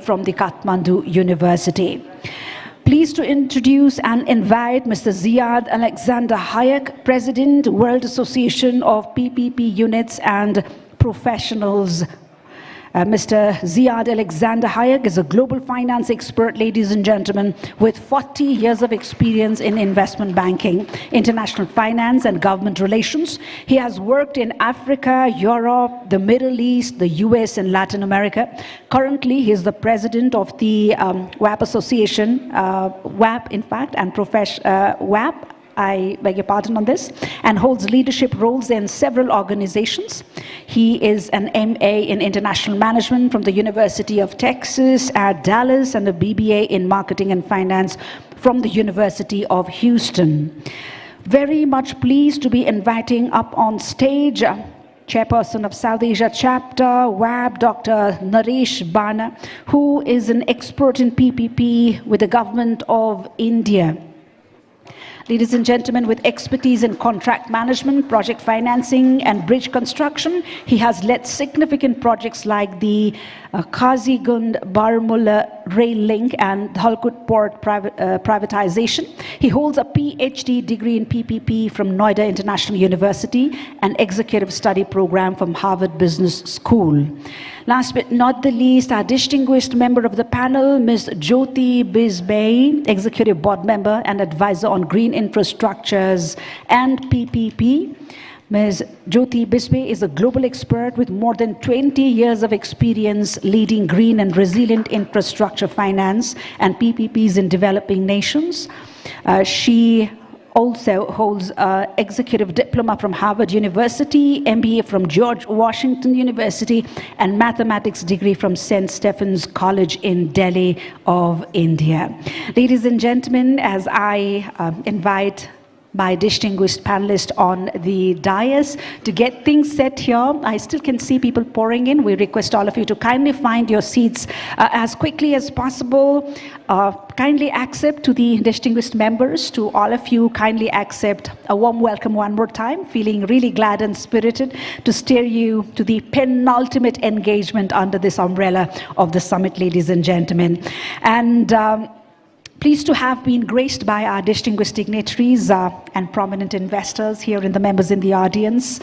from the Kathmandu University. Pleased to introduce and invite Mr. Ziad Alexander Hayek, President, World Association of PPP Units and Professionals. Mr. Ziad Alexander Hayek is a global finance expert, ladies and gentlemen, with 40 years of experience in investment banking, international finance, and government relations. He has worked in Africa, Europe, the Middle East, the US, and Latin America. Currently, he is the president of the WAP Association, WAP, in fact, and WAP. I beg your pardon on this, and holds leadership roles in several organizations. He is an MA in International Management from the University of Texas at Dallas and a BBA in Marketing and Finance from the University of Houston. Very much pleased to be inviting up on stage Chairperson of South Asia Chapter, WAP, Dr. Naresh Bana, who is an expert in PPP with the Government of India. Ladies and gentlemen, with expertise in contract management, project financing, and bridge construction, he has led significant projects like the Kazigund-Baramulla rail link and Dhalkut port privatization. He holds a PhD degree in PPP from Noida International University, an executive study program from Harvard Business School. Last but not the least, our distinguished member of the panel, Ms. Jyoti Bisbey, Executive Board Member and Advisor on Green Infrastructures and PPP. Ms. Jyoti Bisbey is a global expert with more than 20 years of experience leading green and resilient infrastructure finance and PPPs in developing nations. She also holds an executive diploma from Harvard University, MBA from George Washington University, and mathematics degree from St. Stephen's College in Delhi of India. Ladies and gentlemen, as I invite my distinguished panelists on the dais to get things set here. I still can see people pouring in. We request all of you to kindly find your seats as quickly as possible. Kindly accept to the distinguished members, to all of you, kindly accept a warm welcome one more time. Feeling really glad and spirited to steer you to the penultimate engagement under this umbrella of the summit, ladies and gentlemen. And pleased to have been graced by our distinguished dignitaries and prominent investors here and the members in the audience.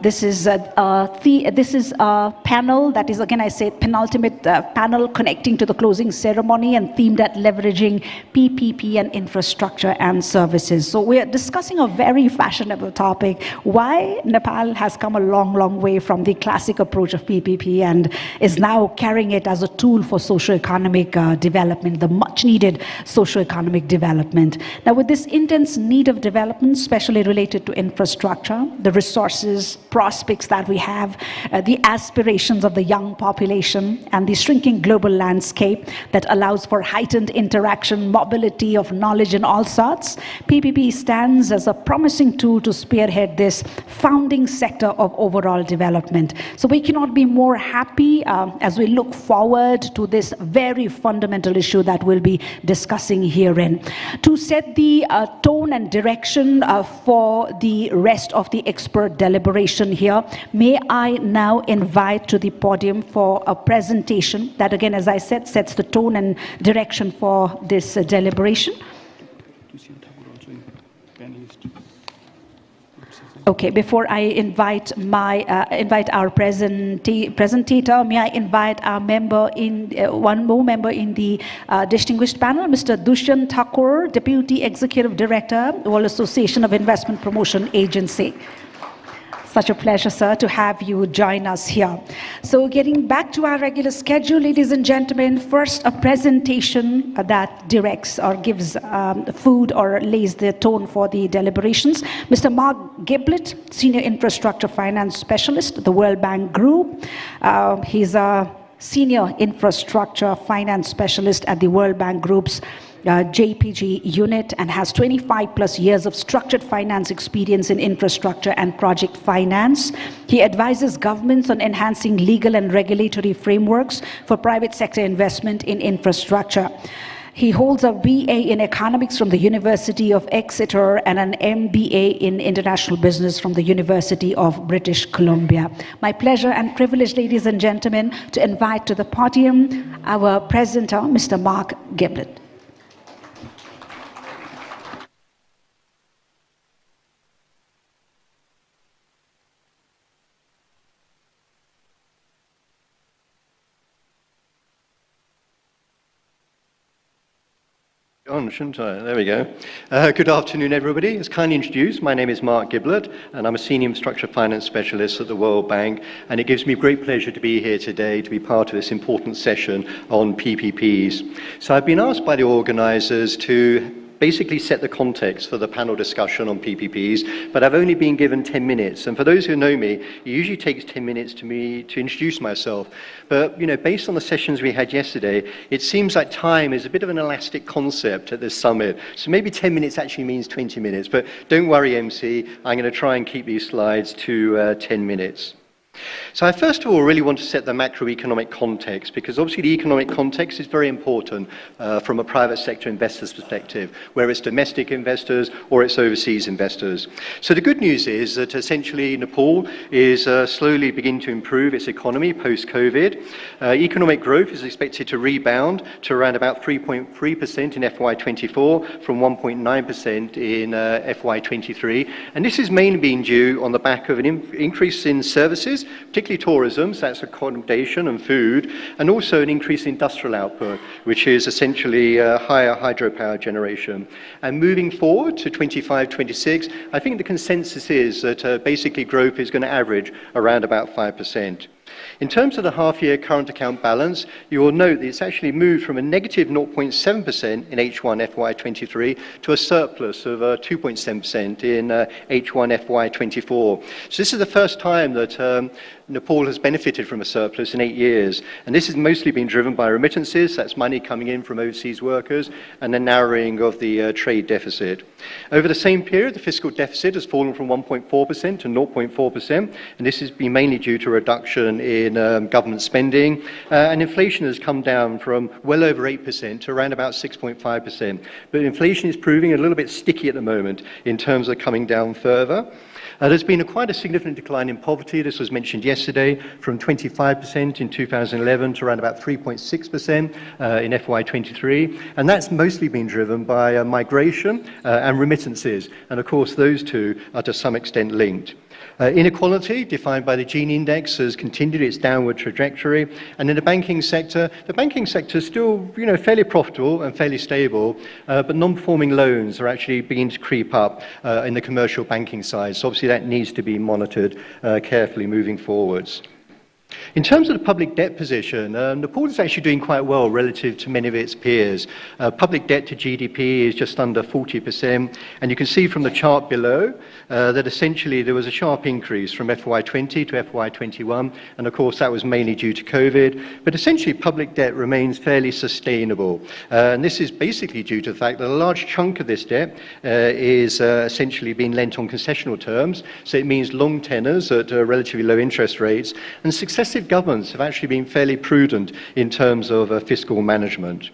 This is a panel that is, again, I say, penultimate panel connecting to the closing ceremony and themed at leveraging PPP and infrastructure and services. So we are discussing a very fashionable topic, why Nepal has come a long, long way from the classic approach of PPP and is now carrying it as a tool for socio-economic development, the much-needed socio-economic development. Now, with this intense need of development, especially related to infrastructure, the resources, prospects that we have, the aspirations of the young population, and the shrinking global landscape that allows for heightened interaction, mobility of knowledge in all sorts, PPP stands as a promising tool to spearhead this founding sector of overall development. So we cannot be more happy as we look forward to this very fundamental issue that we'll be discussing herein. To set the tone and direction for the rest of the expert deliberation here, may I now invite to the podium for a presentation that, again, as I said, sets the tone and direction for this deliberation. Okay, before I invite our presentator, may I invite our member in one more member in the distinguished panel, Mr. Dushyant Thakur, Deputy Executive Director, World Association of Investment Promotion Agency. Such a pleasure, sir, to have you join us here. So getting back to our regular schedule, ladies and gentlemen, first a presentation that directs or gives food or lays the tone for the deliberations. Mr. Mark Giblett, Senior Infrastructure Finance Specialist, the World Bank Group. He's a Senior Infrastructure Finance Specialist at the World Bank Group's JPG unit and has 25 plus years of structured finance experience in infrastructure and project finance. He advises governments on enhancing legal and regulatory frameworks for private sector investment in infrastructure. He holds a BA in economics from the University of Exeter and an MBA in international business from the University of British Columbia. My pleasure and privilege, ladies and gentlemen, to invite to the podium our presenter, Mr. Mark Giblett. On, shouldn't I? There we go. Good afternoon, everybody. As kindly introduced, my name is Mark Giblett, and I'm a Senior Infrastructure Finance Specialist at the World Bank, and it gives me great pleasure to be here today to be part of this important session on PPPs. So I've been asked by the organisers to basically set the context for the panel discussion on PPPs, but I've only been given 10 minutes. And for those who know me, it usually takes 10 minutes to me to introduce myself. But, you know, based on the sessions we had yesterday, it seems like time is a bit of an elastic concept at this summit. So maybe 10 minutes actually means 20 minutes. But don't worry, MC, I'm going to try and keep these slides to 10 minutes. So I first of all really want to set the macroeconomic context, because obviously the economic context is very important from a private sector investor's perspective, whether it's domestic investors or it's overseas investors. So the good news is that essentially Nepal is slowly beginning to improve its economy post-COVID. Economic growth is expected to rebound to around about 3.3% in FY24 from 1.9% in FY23. And this is mainly being due on the back of an increase in services, particularly tourism, so that's accommodation and food, and also an increase in industrial output, which is essentially higher hydropower generation. And moving forward to 25-26, I think the consensus is that basically growth is going to average around about 5%. In terms of the half-year current account balance, you will note that it's actually moved from a negative 0.7% in H1 FY23 to a surplus of 2.7% in H1 FY24. So this is the first time that Nepal has benefited from a surplus in 8 years. And this has mostly been driven by remittances, that's money coming in from overseas workers, and the narrowing of the trade deficit. Over the same period, the fiscal deficit has fallen from 1.4% to 0.4%, and this has been mainly due to a reduction in government spending, and inflation has come down from well over 8% to around about 6.5%. But inflation is proving a little bit sticky at the moment in terms of coming down further. There's been quite a significant decline in poverty. This was mentioned yesterday, from 25% in 2011 to around about 3.6% in FY23. And that's mostly been driven by migration and remittances. And of course, those two are to some extent linked. Inequality, defined by the Gini index, has continued its downward trajectory. And in the banking sector is still, fairly profitable and fairly stable, but non-performing loans are actually beginning to creep up in the commercial banking side. So obviously that needs to be monitored carefully moving forwards. In terms of the public debt position, Nepal is actually doing quite well relative to many of its peers. Public debt to GDP is just under 40%, and you can see from the chart below that essentially there was a sharp increase from FY20 to FY21, and of course that was mainly due to COVID, but essentially public debt remains fairly sustainable. And this is basically due to the fact that a large chunk of this debt is essentially being lent on concessional terms, so it means long tenors at relatively low interest rates, and successive governments have actually been fairly prudent in terms of fiscal management.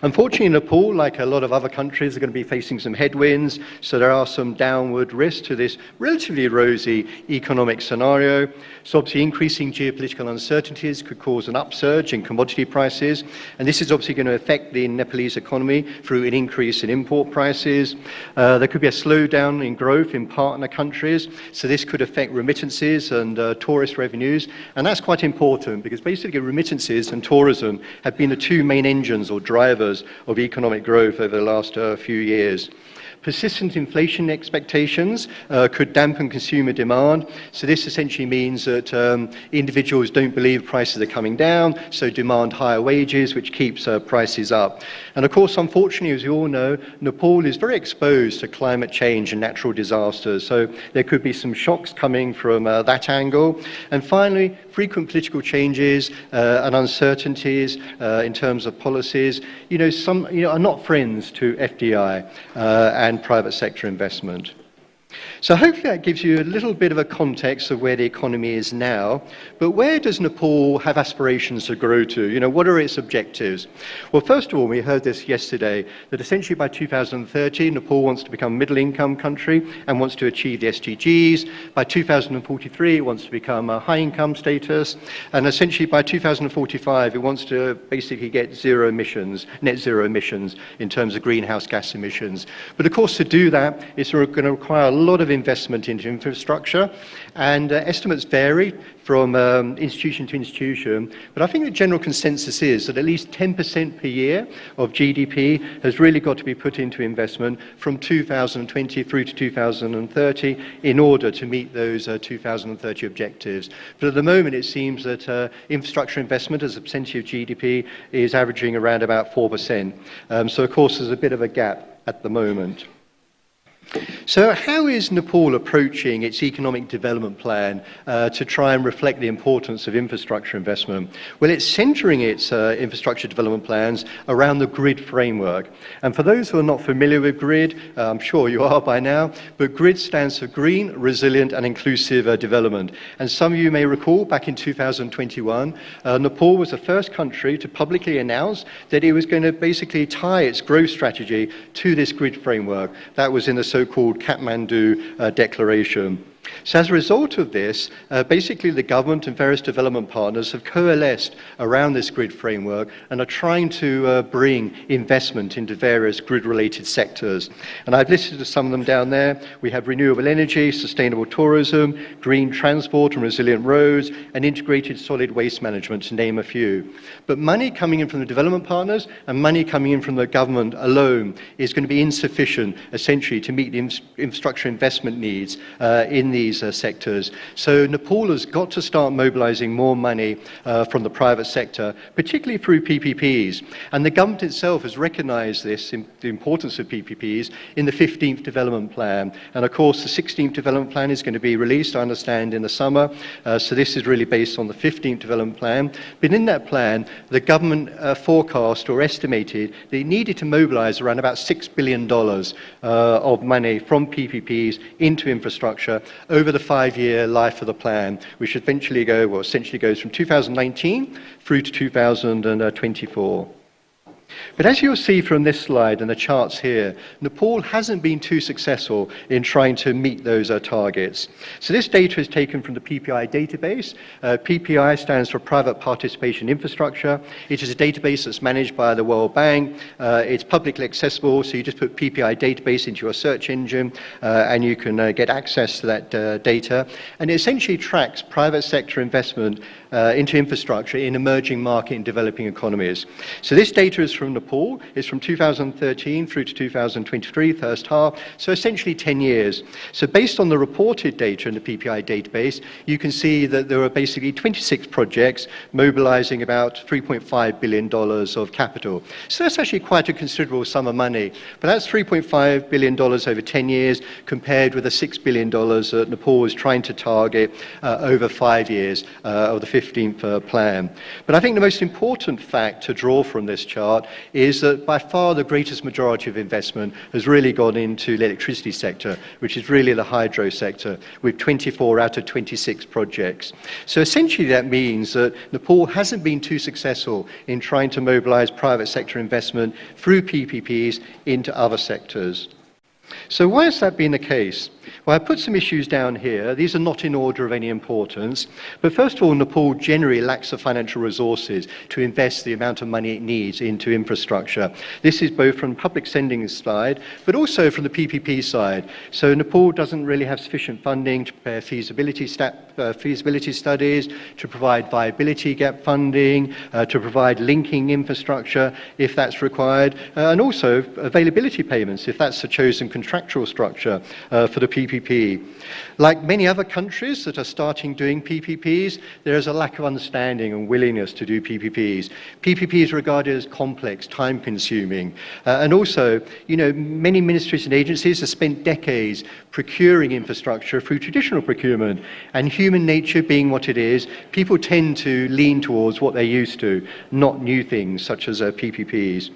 Unfortunately, Nepal, like a lot of other countries, are going to be facing some headwinds, so there are some downward risks to this relatively rosy economic scenario. So obviously increasing geopolitical uncertainties could cause an upsurge in commodity prices, and this is obviously going to affect the Nepalese economy through an increase in import prices. There could be a slowdown in growth in partner countries, so this could affect remittances and tourist revenues, and that's quite important because basically remittances and tourism have been the two main engines or drivers of economic growth over the last few years. Persistent inflation expectations could dampen consumer demand. So this essentially means that individuals don't believe prices are coming down, so demand higher wages, which keeps prices up. And of course, unfortunately, as you all know, Nepal is very exposed to climate change and natural disasters. So there could be some shocks coming from that angle. And finally, frequent political changes and uncertainties in terms of policies, are not friends to FDI and private sector investment. So hopefully that gives you a little bit of a context of where the economy is now, but where does Nepal have aspirations to grow to? You know, what are its objectives? Well, first of all, we heard this yesterday, that essentially by 2030, Nepal wants to become a middle-income country and wants to achieve the SDGs. By 2043, it wants to become a high-income status, and essentially by 2045, it wants to basically get zero emissions, net zero emissions in terms of greenhouse gas emissions. But of course, to do that, it's going to require a lot of investment into infrastructure, and estimates vary from institution to institution, but I think the general consensus is that at least 10% per year of GDP has really got to be put into investment from 2020 through to 2030 in order to meet those 2030 objectives. But at the moment, it seems that infrastructure investment as a percentage of GDP is averaging around about 4%. So of course, there's a bit of a gap at the moment. So how is Nepal approaching its economic development plan to try and reflect the importance of infrastructure investment? Well, it's centering its infrastructure development plans around the GRID framework. And for those who are not familiar with GRID, I'm sure you are by now, but GRID stands for Green, Resilient and Inclusive Development. And some of you may recall back in 2021, Nepal was the first country to publicly announce that it was going to basically tie its growth strategy to this GRID framework. That was in the so-called Kathmandu Declaration. So as a result of this, basically the government and various development partners have coalesced around this GRID framework and are trying to bring investment into various GRID-related sectors. And I've listed some of them down there. We have renewable energy, sustainable tourism, green transport and resilient roads, and integrated solid waste management, to name a few. But money coming in from the development partners and money coming in from the government alone is going to be insufficient, essentially, to meet the infrastructure investment needs in these sectors. So Nepal has got to start mobilizing more money from the private sector, particularly through PPPs. And the government itself has recognized this, the importance of PPPs, in the 15th Development Plan. And of course, the 16th Development Plan is going to be released, I understand, in the summer. So this is really based on the 15th Development Plan. But in that plan, the government forecast or estimated that it needed to mobilize around about $6 billion of money from PPPs into infrastructure over the 5-year life of the plan, which eventually essentially goes from 2019 through to 2024. But as you'll see from this slide and the charts here, Nepal hasn't been too successful in trying to meet those targets. So this data is taken from the PPI database. PPI stands for Private Participation Infrastructure. It is a database that's managed by the World Bank. It's publicly accessible, so you just put PPI database into your search engine and you can get access to that data. And it essentially tracks private sector investment into infrastructure in emerging market and developing economies. So this data is from Nepal. It's from 2013 through to 2023, first half, so essentially 10 years. So based on the reported data in the PPI database, you can see that there are basically 26 projects mobilizing about $3.5 billion of capital. So that's actually quite a considerable sum of money. But that's $3.5 billion over 10 years compared with the $6 billion that Nepal is trying to target over 5 years of the 15th plan. But I think the most important fact to draw from this chart is that by far the greatest majority of investment has really gone into the electricity sector, which is really the hydro sector, with 24 out of 26 projects. So essentially that means that Nepal hasn't been too successful in trying to mobilize private sector investment through PPPs into other sectors. So why has that been the case? Well, I put some issues down here. These are not in order of any importance. But first of all, Nepal generally lacks the financial resources to invest the amount of money it needs into infrastructure. This is both from the public spending side, but also from the PPP side. So Nepal doesn't really have sufficient funding to prepare feasibility studies, to provide viability gap funding, to provide linking infrastructure if that's required, and also availability payments if that's the chosen contractual structure for the PPP. Like many other countries that are starting doing PPPs, there is a lack of understanding and willingness to do PPPs. PPPs are regarded as complex, time-consuming, and also, many ministries and agencies have spent decades procuring infrastructure through traditional procurement, and human nature being what it is, people tend to lean towards what they're used to, not new things such as PPPs.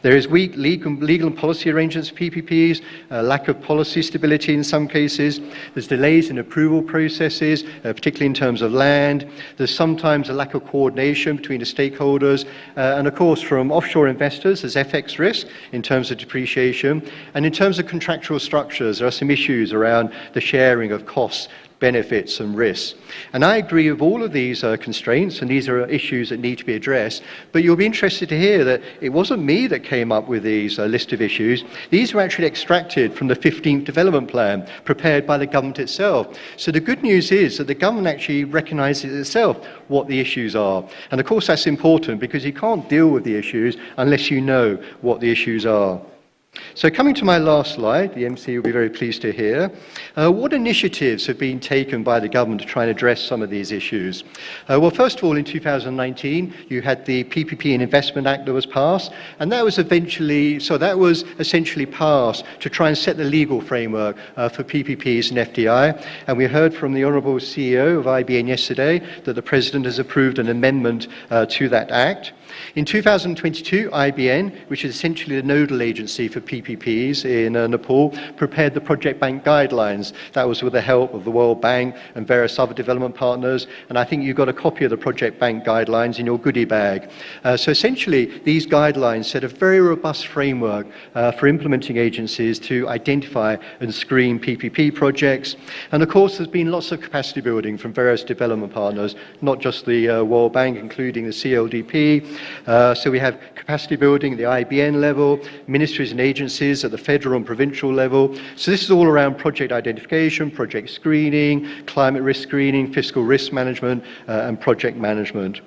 There is weak legal and policy arrangements for PPPs, lack of policy stability in some cases. There's delays in approval processes, particularly in terms of land. There's sometimes a lack of coordination between the stakeholders. And of course, from offshore investors, there's FX risk in terms of depreciation. And in terms of contractual structures, there are some issues around the sharing of costs, benefits and risks. And I agree with all of these constraints, and these are issues that need to be addressed. But you'll be interested to hear that it wasn't me that came up with these list of issues. These were actually extracted from the 15th Development Plan, prepared by the government itself. So the good news is that the government actually recognises itself what the issues are. And of course that's important, because you can't deal with the issues unless you know what the issues are. So coming to my last slide, the MC will be very pleased to hear, what initiatives have been taken by the government to try and address some of these issues? Well, first of all, in 2019, you had the PPP and Investment Act that was passed, and that was essentially passed to try and set the legal framework for PPPs and FDI. And we heard from the Honourable CEO of IBN yesterday that the President has approved an amendment to that Act. In 2022, IBN, which is essentially the nodal agency for PPPs in Nepal, prepared the Project Bank guidelines. That was with the help of the World Bank and various other development partners. And I think you got a copy of the Project Bank guidelines in your goodie bag. So essentially, these guidelines set a very robust framework for implementing agencies to identify and screen PPP projects. And of course, there's been lots of capacity building from various development partners, not just the World Bank, including the CLDP. So we have capacity building at the IBN level, ministries and agencies at the federal and provincial level. So this is all around project identification, project screening, climate risk screening, fiscal risk management, and project management.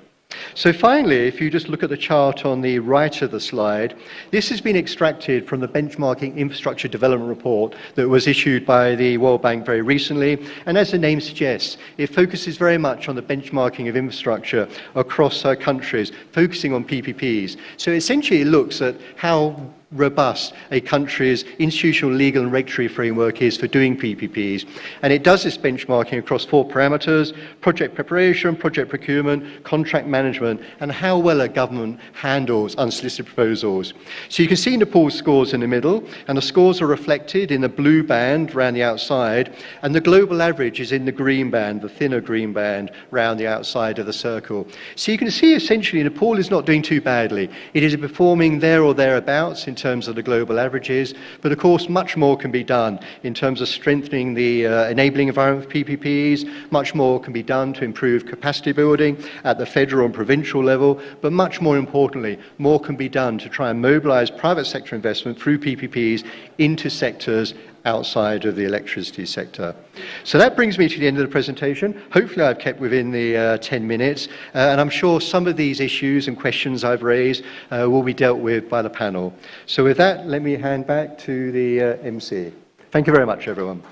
So finally, if you just look at the chart on the right of the slide, this has been extracted from the Benchmarking Infrastructure Development Report that was issued by the World Bank very recently. And as the name suggests, it focuses very much on the benchmarking of infrastructure across countries, focusing on PPPs. So essentially it looks at how robust a country's institutional, legal and regulatory framework is for doing PPPs. And it does this benchmarking across 4 parameters: project preparation, project procurement, contract management, and how well a government handles unsolicited proposals. So you can see Nepal's scores in the middle, and the scores are reflected in the blue band around the outside, and the global average is in the green band, the thinner green band, around the outside of the circle. So you can see essentially Nepal is not doing too badly. It is performing there or thereabouts in terms of the global averages, but of course much more can be done in terms of strengthening the enabling environment for PPPs. Much more can be done to improve capacity building at the federal and provincial level, but much more importantly, more can be done to try and mobilize private sector investment through PPPs into sectors outside of the electricity sector. So that brings me to the end of the presentation. Hopefully I've kept within the 10 minutes, and I'm sure some of these issues and questions I've raised will be dealt with by the panel. So with that, let me hand back to the MC. Thank you very much, everyone.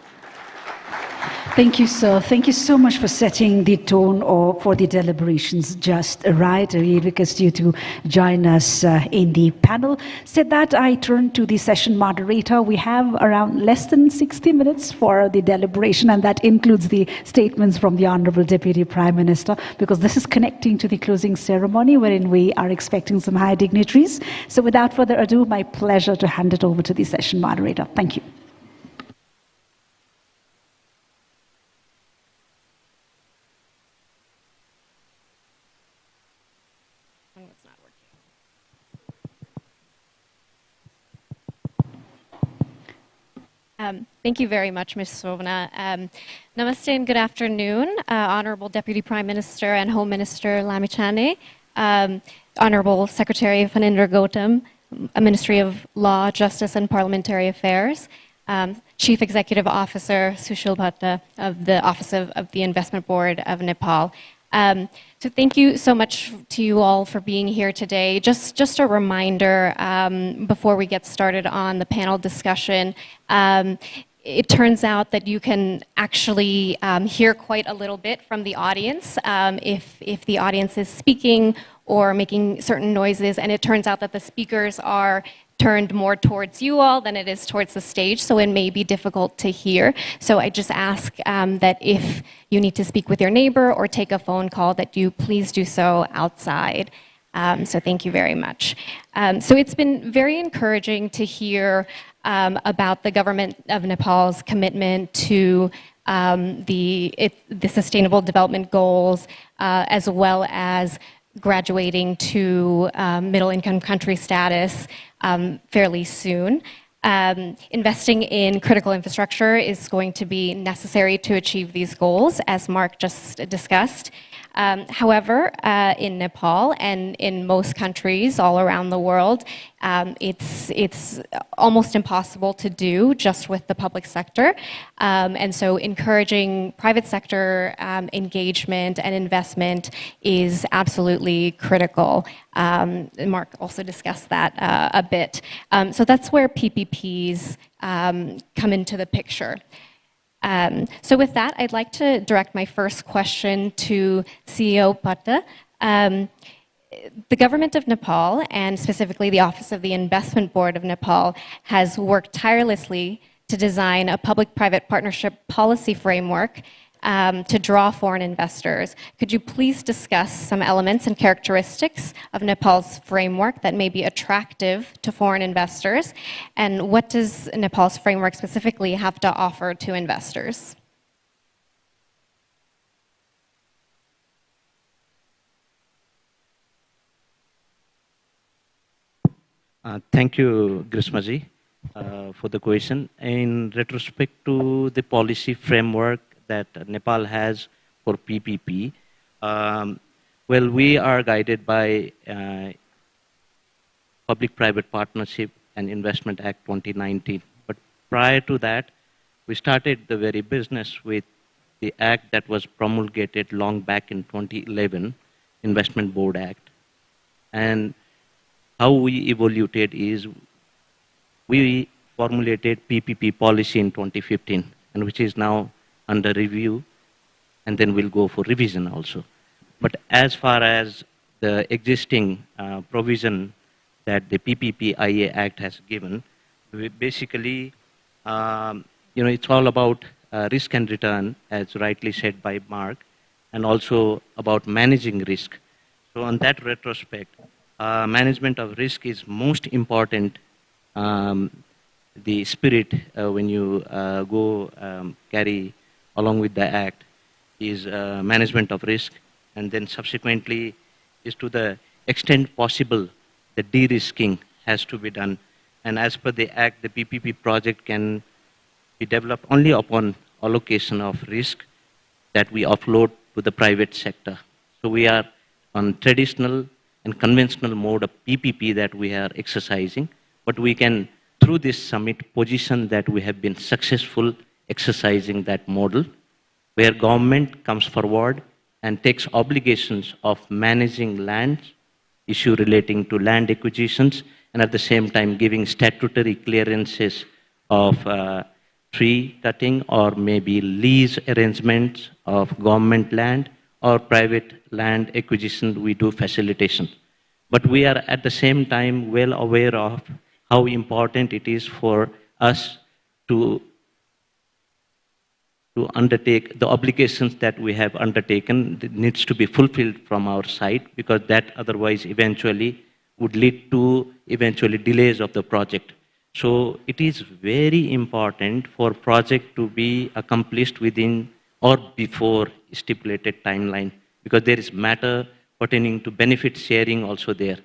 Thank you, sir. Thank you so much for setting the tone for the deliberations just right. I really request you to join us in the panel. Said that, I turn to the session moderator. We have around less than 60 minutes for the deliberation, and that includes the statements from the Honorable Deputy Prime Minister, because this is connecting to the closing ceremony wherein we are expecting some high dignitaries. So without further ado, my pleasure to hand it over to the session moderator. Thank you. Thank you very much, Ms. Sovna. Namaste and good afternoon, Honorable Deputy Prime Minister and Home Minister Lamichhane, Honorable Secretary Phanindra Gautam, Ministry of Law, Justice and Parliamentary Affairs, Chief Executive Officer Sushil Bhatta of the Office of the Investment Board of Nepal. So thank you so much to you all for being here today. Just a reminder before we get started on the panel discussion. It turns out that you can actually hear quite a little bit from the audience if the audience is speaking or making certain noises, and it turns out that the speakers are turned more towards you all than it is towards the stage, so it may be difficult to hear. So I just ask that if you need to speak with your neighbor or take a phone call, that you please do so outside. So thank you very much. So it's been very encouraging to hear about the government of Nepal's commitment to the Sustainable Development Goals, as well as graduating to middle-income country status fairly soon. Investing in critical infrastructure is going to be necessary to achieve these goals, as Mark just discussed. However, in Nepal and in most countries all around the world, it's almost impossible to do just with the public sector. And so encouraging private sector engagement and investment is absolutely critical. Mark also discussed that a bit. So that's where PPPs come into the picture. So with that, I'd like to direct my first question to CEO Patta. The government of Nepal, and specifically the Office of the Investment Board of Nepal, has worked tirelessly to design a public-private partnership policy framework to draw foreign investors. Could you please discuss some elements and characteristics of Nepal's framework that may be attractive to foreign investors? And what does Nepal's framework specifically have to offer to investors? Thank you, Grishmaji, for the question. In retrospect to the policy framework that Nepal has for PPP, well, we are guided by Public-Private Partnership and Investment Act 2019. But prior to that, we started the very business with the act that was promulgated long back in 2011, Investment Board Act. And how we evaluated is we formulated PPP policy in 2015, and which is now under review, and then we'll go for revision also. But as far as the existing provision that the PPP-IA Act has given, we basically, it's all about risk and return, as rightly said by Mark, and also about managing risk. So on that retrospect, management of risk is most important. The spirit when you carry along with the act is management of risk, and then subsequently is to the extent possible the de-risking has to be done. And as per the act, the PPP project can be developed only upon allocation of risk that we offload to the private sector. So we are on traditional and conventional mode of PPP that we are exercising, but we can, through this summit, position that we have been successful exercising that model, where government comes forward and takes obligations of managing land, issue relating to land acquisitions, and at the same time giving statutory clearances of tree cutting or maybe lease arrangements of government land or private land acquisition. We do facilitation. But we are at the same time well aware of how important it is for us to undertake the obligations that we have undertaken. That needs to be fulfilled from our side, because that otherwise eventually would lead to eventually delays of the project. So it is very important for project to be accomplished within or before stipulated timeline, because there is matter pertaining to benefit sharing also there.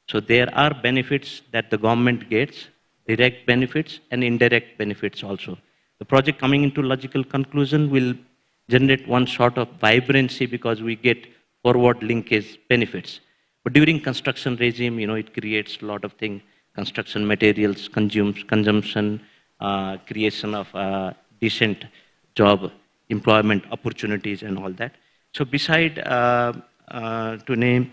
So there are benefits that the government gets, direct benefits and indirect benefits also. The project coming into logical conclusion will generate one sort of vibrancy because we get forward linkage benefits. But during construction regime, it creates a lot of things, construction materials, consumption, creation of decent job, employment opportunities and all that. So beside to name,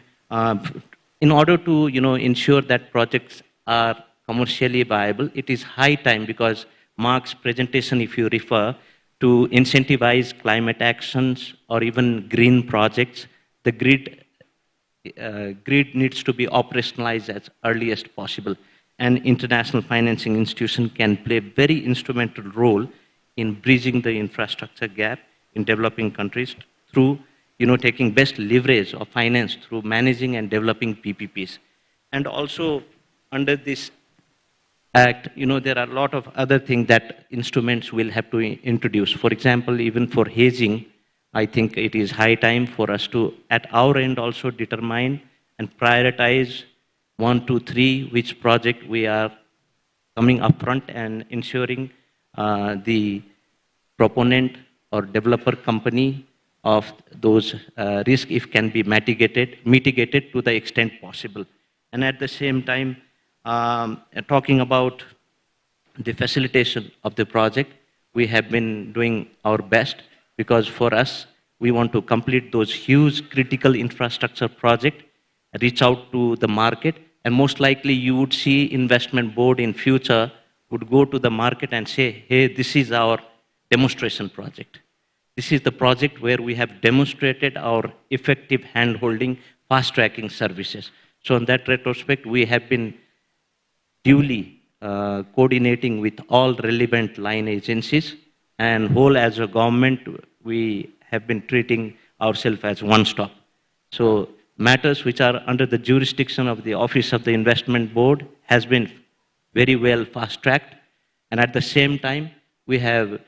in order to ensure that projects are commercially viable, it is high time, because Mark's presentation, if you refer to incentivize climate actions or even green projects, the grid needs to be operationalized as early as possible. And international financing institution can play a very instrumental role in bridging the infrastructure gap in developing countries through taking best leverage of finance through managing and developing PPPs. And also under this Act, there are a lot of other things that instruments will have to introduce. For example, even for hazing, I think it is high time for us to, at our end, also determine and prioritize 1, 2, 3, which project we are coming up front and ensuring the proponent or developer company of those risks, if can be mitigated to the extent possible. And at the same time, talking about the facilitation of the project, we have been doing our best, because for us, we want to complete those huge critical infrastructure projects, reach out to the market, and most likely you would see investment board in future would go to the market and say, hey, this is our demonstration project. This is the project where we have demonstrated our effective hand-holding, fast-tracking services. So in that retrospect, we have been duly coordinating with all relevant line agencies, and whole as a government, we have been treating ourselves as one-stop. So matters which are under the jurisdiction of the Office of the Investment Board has been very well fast-tracked, and at the same time, we have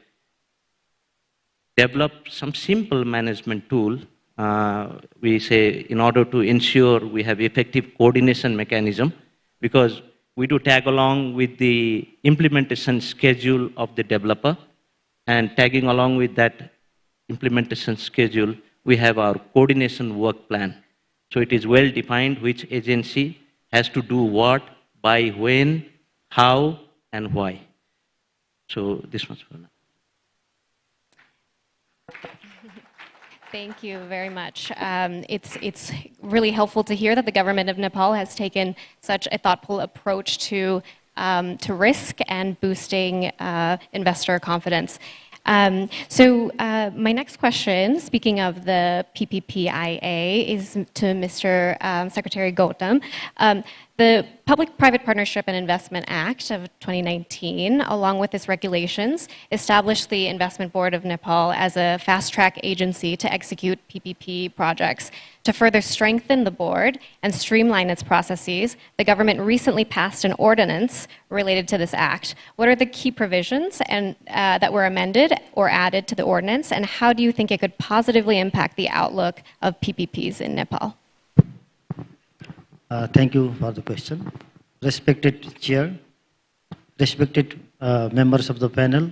developed some simple management tool, we say, in order to ensure we have effective coordination mechanism, because we do tag along with the implementation schedule of the developer, and tagging along with that implementation schedule, we have our coordination work plan. So it is well defined which agency has to do what, by when, how, and why. So this much for now. Thank you very much. It's really helpful to hear that the government of Nepal has taken such a thoughtful approach to risk and boosting investor confidence. My next question, speaking of the PPPIA, is to Mr. Secretary Gautam. The Public-Private Partnership and Investment Act of 2019, along with its regulations, established the Investment Board of Nepal as a fast-track agency to execute PPP projects. To further strengthen the board and streamline its processes, the government recently passed an ordinance related to this act. What are the key provisions that were amended or added to the ordinance, and how do you think it could positively impact the outlook of PPPs in Nepal? Thank you for the question. Respected Chair, respected members of the panel,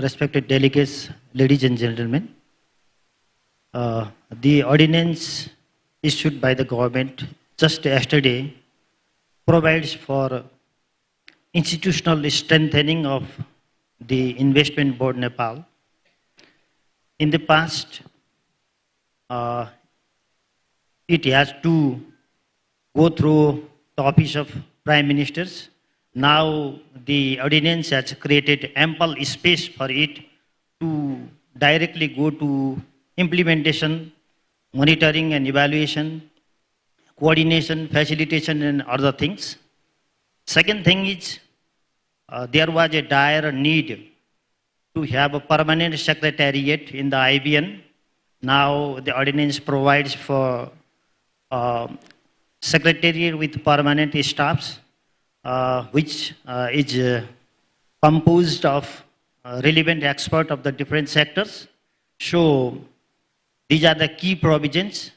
respected delegates, ladies and gentlemen, the ordinance issued by the government just yesterday provides for institutional strengthening of the Investment Board Nepal. In the past, it has to go through the Office of Prime Ministers. Now the ordinance has created ample space for it to directly go to implementation, monitoring and evaluation, coordination, facilitation and other things. Second thing is, there was a dire need to have a permanent secretariat in the IBN. Now the ordinance provides for secretariat with permanent staffs, which is composed of relevant experts of the different sectors. So these are the key provisions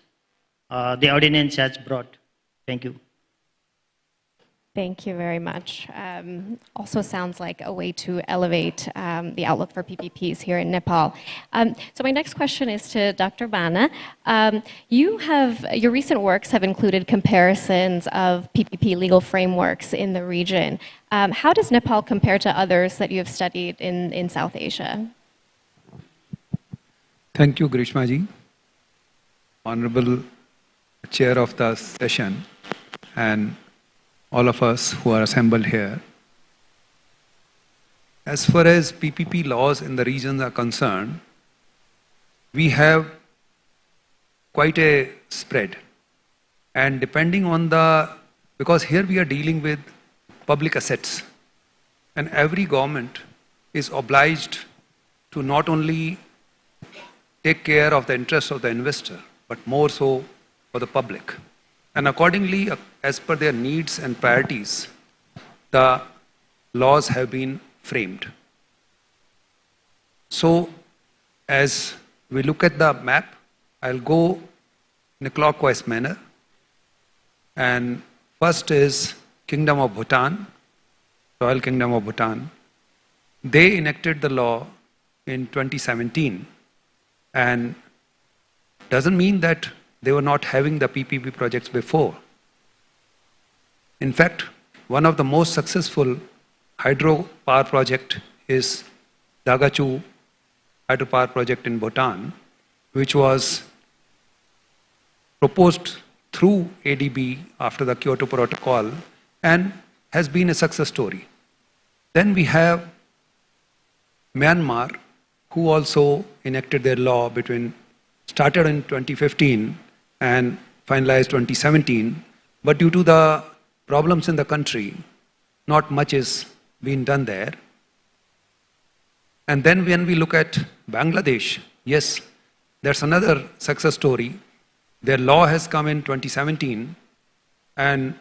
the ordinance has brought. Thank you. Thank you very much. Also sounds like a way to elevate the outlook for PPPs here in Nepal. So my next question is to Dr. Bana. Your recent works have included comparisons of PPP legal frameworks in the region. How does Nepal compare to others that you have studied in South Asia? Thank you, Grishma ji. Honorable Chair of the session, and all of us who are assembled here. As far as PPP laws in the regions are concerned, we have quite a spread. And depending on because here we are dealing with public assets, and every government is obliged to not only take care of the interests of the investor, but more so for the public. And accordingly, as per their needs and priorities, the laws have been framed. So, as we look at the map, I'll go in a clockwise manner. And first is Kingdom of Bhutan, Royal Kingdom of Bhutan. They enacted the law in 2017, and doesn't mean that they were not having the PPP projects before. In fact, one of the most successful hydropower project is Dagachu hydropower project in Bhutan, which was proposed through ADB after the Kyoto Protocol and has been a success story. Then we have Myanmar, who also enacted their law started in 2015 and finalized 2017, but due to the problems in the country, not much is being done there. And then when we look at Bangladesh, yes, that's another success story. Their law has come in 2017, and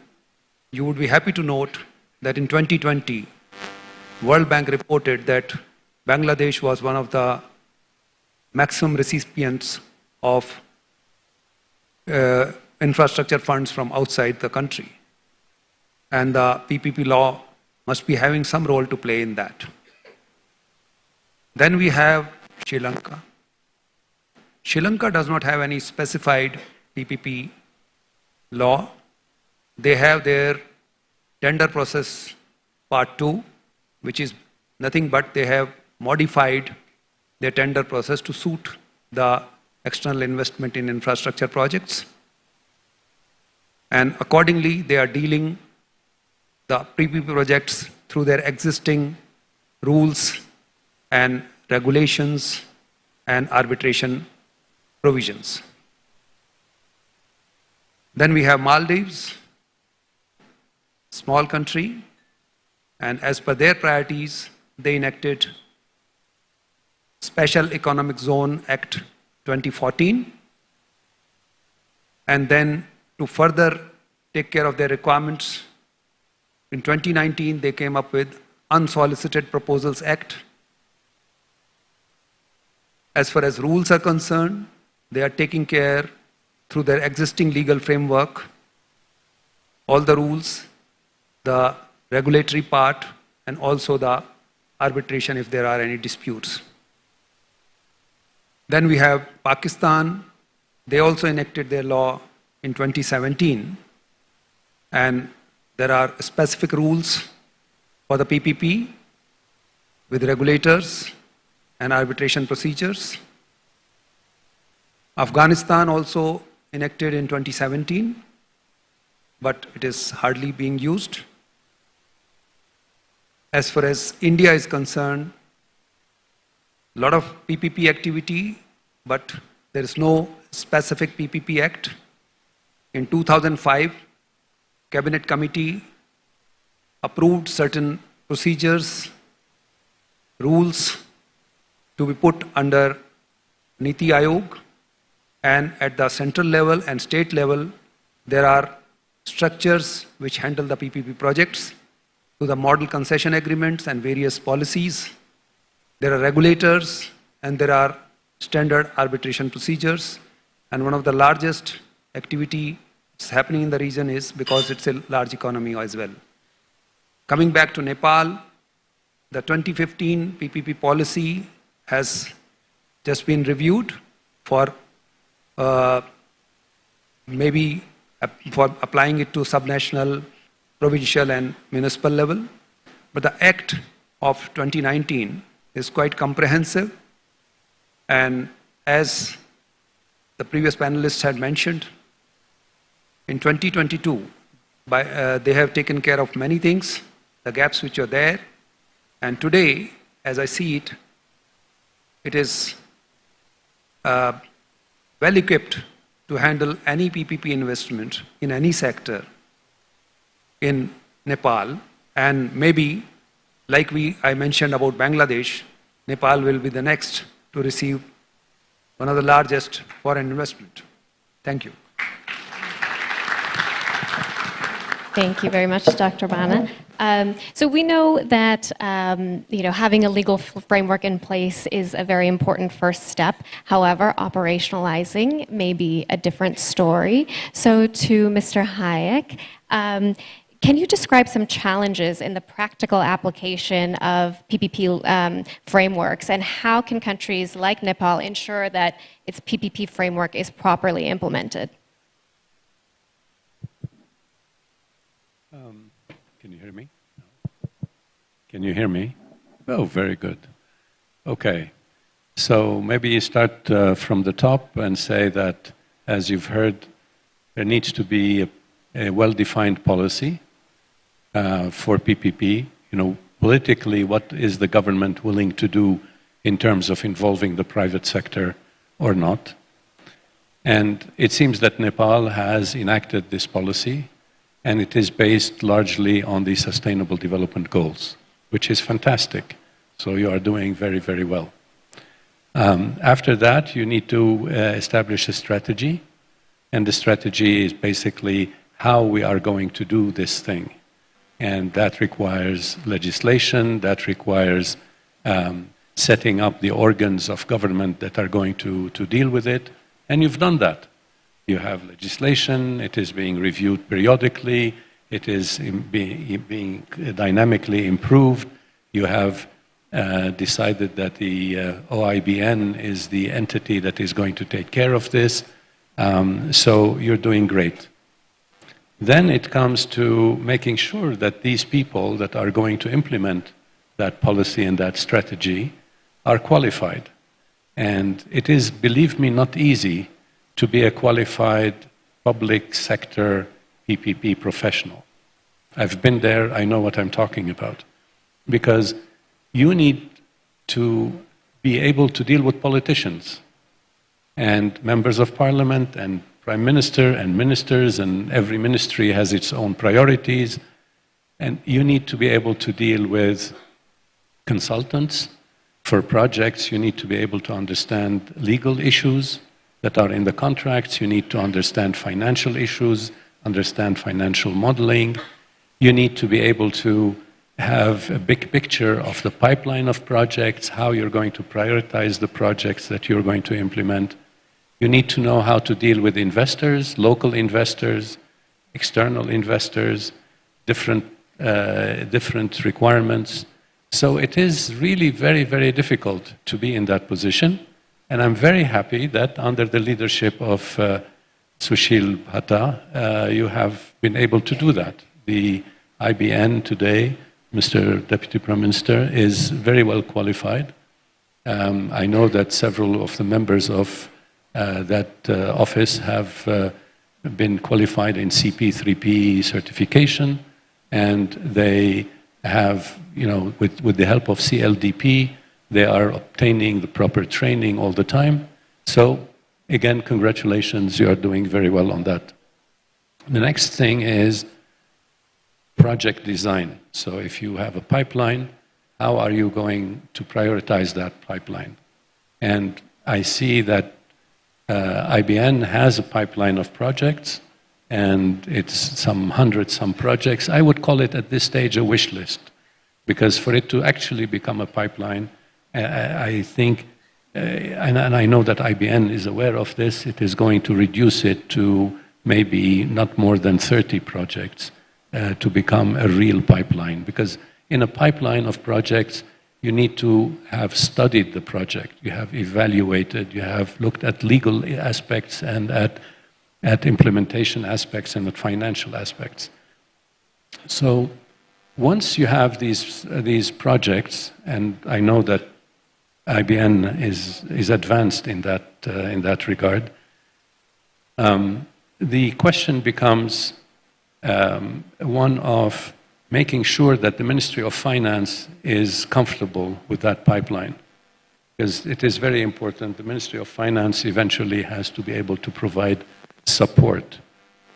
you would be happy to note that in 2020, World Bank reported that Bangladesh was one of the maximum recipients of infrastructure funds from outside the country. And the PPP law must be having some role to play in that. Then we have Sri Lanka. Sri Lanka does not have any specified PPP law. They have their tender process part 2, which is nothing but they have modified their tender process to suit the external investment in infrastructure projects. And accordingly, they are dealing the PPP projects through their existing rules and regulations and arbitration provisions. Then we have Maldives, small country, and as per their priorities, they enacted Special Economic Zone Act 2014, and then to further take care of their requirements, in 2019 they came up with Unsolicited Proposals Act. As far as rules are concerned, they are taking care through their existing legal framework, all the rules, the regulatory part, and also the arbitration if there are any disputes. Then we have Pakistan. They also enacted their law in 2017, and there are specific rules for the PPP with regulators and arbitration procedures. Afghanistan also enacted in 2017, but it is hardly being used. As far as India is concerned, a lot of PPP activity, but there is no specific PPP act. In 2005, Cabinet Committee approved certain procedures, rules to be put under Niti Aayog, and at the central level and state level, there are structures which handle the PPP projects through the model concession agreements and various policies. There are regulators and there are standard arbitration procedures, and one of the largest activity that's happening in the region is because it's a large economy as well. Coming back to Nepal, the 2015 PPP policy has just been reviewed for maybe for applying it to subnational, provincial and municipal level. But the Act of 2019 is quite comprehensive, and as the previous panelists had mentioned, in 2022, they have taken care of many things, the gaps which are there, and today, as I see it, it is well equipped to handle any PPP investment in any sector in Nepal, and maybe, like I mentioned about Bangladesh, Nepal will be the next to receive one of the largest foreign investment. Thank you. Thank you very much, Dr. Bana. So we know that having a legal framework in place is a very important first step. However, operationalizing may be a different story. So to Mr. Hayek, can you describe some challenges in the practical application of PPP frameworks, and how can countries like Nepal ensure that its PPP framework is properly implemented? Can you hear me? Can you hear me? Oh, very good. Okay. So maybe you start from the top and say that, as you've heard, there needs to be a well-defined policy for PPP. Politically, what is the government willing to do in terms of involving the private sector or not? And it seems that Nepal has enacted this policy, and it is based largely on the Sustainable Development Goals, which is fantastic. So you are doing very, very well. After that, you need to establish a strategy, and the strategy is basically how we are going to do this thing. And that requires legislation, that requires setting up the organs of government that are going to deal with it, and you've done that. You have legislation, it is being reviewed periodically, it is being dynamically improved. You have decided that the OIBN is the entity that is going to take care of this, so you're doing great. Then it comes to making sure that these people that are going to implement that policy and that strategy are qualified. And it is, believe me, not easy to be a qualified public sector PPP professional. I've been there, I know what I'm talking about. Because you need to be able to deal with politicians and members of parliament and prime minister and ministers, and every ministry has its own priorities. And you need to be able to deal with consultants for projects. You need to be able to understand legal issues that are in the contracts. You need to understand financial issues, understand financial modeling. You need to be able to have a big picture of the pipeline of projects, how you're going to prioritize the projects that you're going to implement. You need to know how to deal with investors, local investors, external investors, different requirements. So it is really very, very difficult to be in that position. And I'm very happy that under the leadership of Sushil Bhatta, you have been able to do that. The IBN today, Mr. Deputy Prime Minister, is very well qualified. I know that several of the members of that office have been qualified in CP3P certification, and they have, with the help of CLDP, they are obtaining the proper training all the time. So, again, congratulations, you are doing very well on that. The next thing is project design. So if you have a pipeline, how are you going to prioritize that pipeline? And I see that IBN has a pipeline of projects, and it's some projects. I would call it at this stage a wish list, because for it to actually become a pipeline, I think, and I know that IBN is aware of this, it is going to reduce it to maybe not more than 30 projects to become a real pipeline. Because in a pipeline of projects, you need to have studied the project, you have evaluated, you have looked at legal aspects and at implementation aspects and at financial aspects. So once you have these projects, and I know that IBN is advanced in that regard, the question becomes one of making sure that the Ministry of Finance is comfortable with that pipeline. Because it is very important, the Ministry of Finance eventually has to be able to provide support.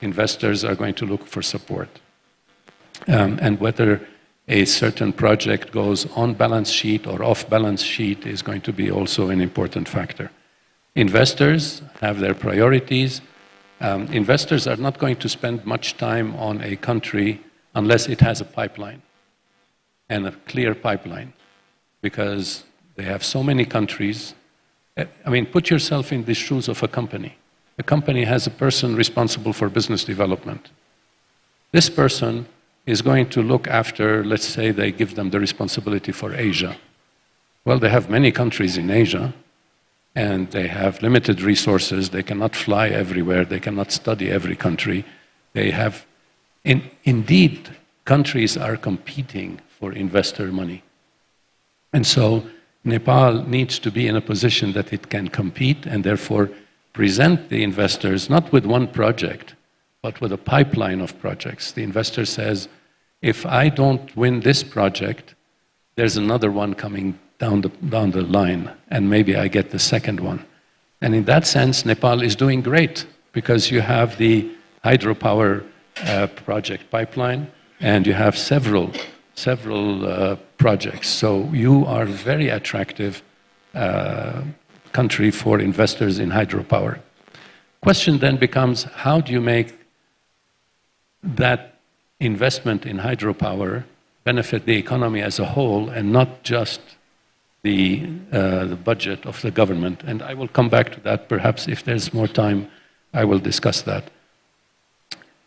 Investors are going to look for support. And whether a certain project goes on balance sheet or off balance sheet is going to be also an important factor. Investors have their priorities. Investors are not going to spend much time on a country unless it has a pipeline. and a clear pipeline, because they have so many countries. I mean, put yourself in the shoes of a company. A company has a person responsible for business development. This person is going to look after, let's say they give them the responsibility for Asia. Well, they have many countries in Asia, and they have limited resources. They cannot fly everywhere. They cannot study every country. They have, indeed, countries are competing for investor money. And so Nepal needs to be in a position that it can compete and therefore present the investors not with one project, but with a pipeline of projects. The investor says, if I don't win this project, there's another one coming down the line, and maybe I get the second one. And in that sense, Nepal is doing great, because you have the hydropower project pipeline, and you have several projects. So you are a very attractive country for investors in hydropower. Question then becomes, how do you make that investment in hydropower benefit the economy as a whole and not just the budget of the government? And I will come back to that. Perhaps if there's more time, I will discuss that.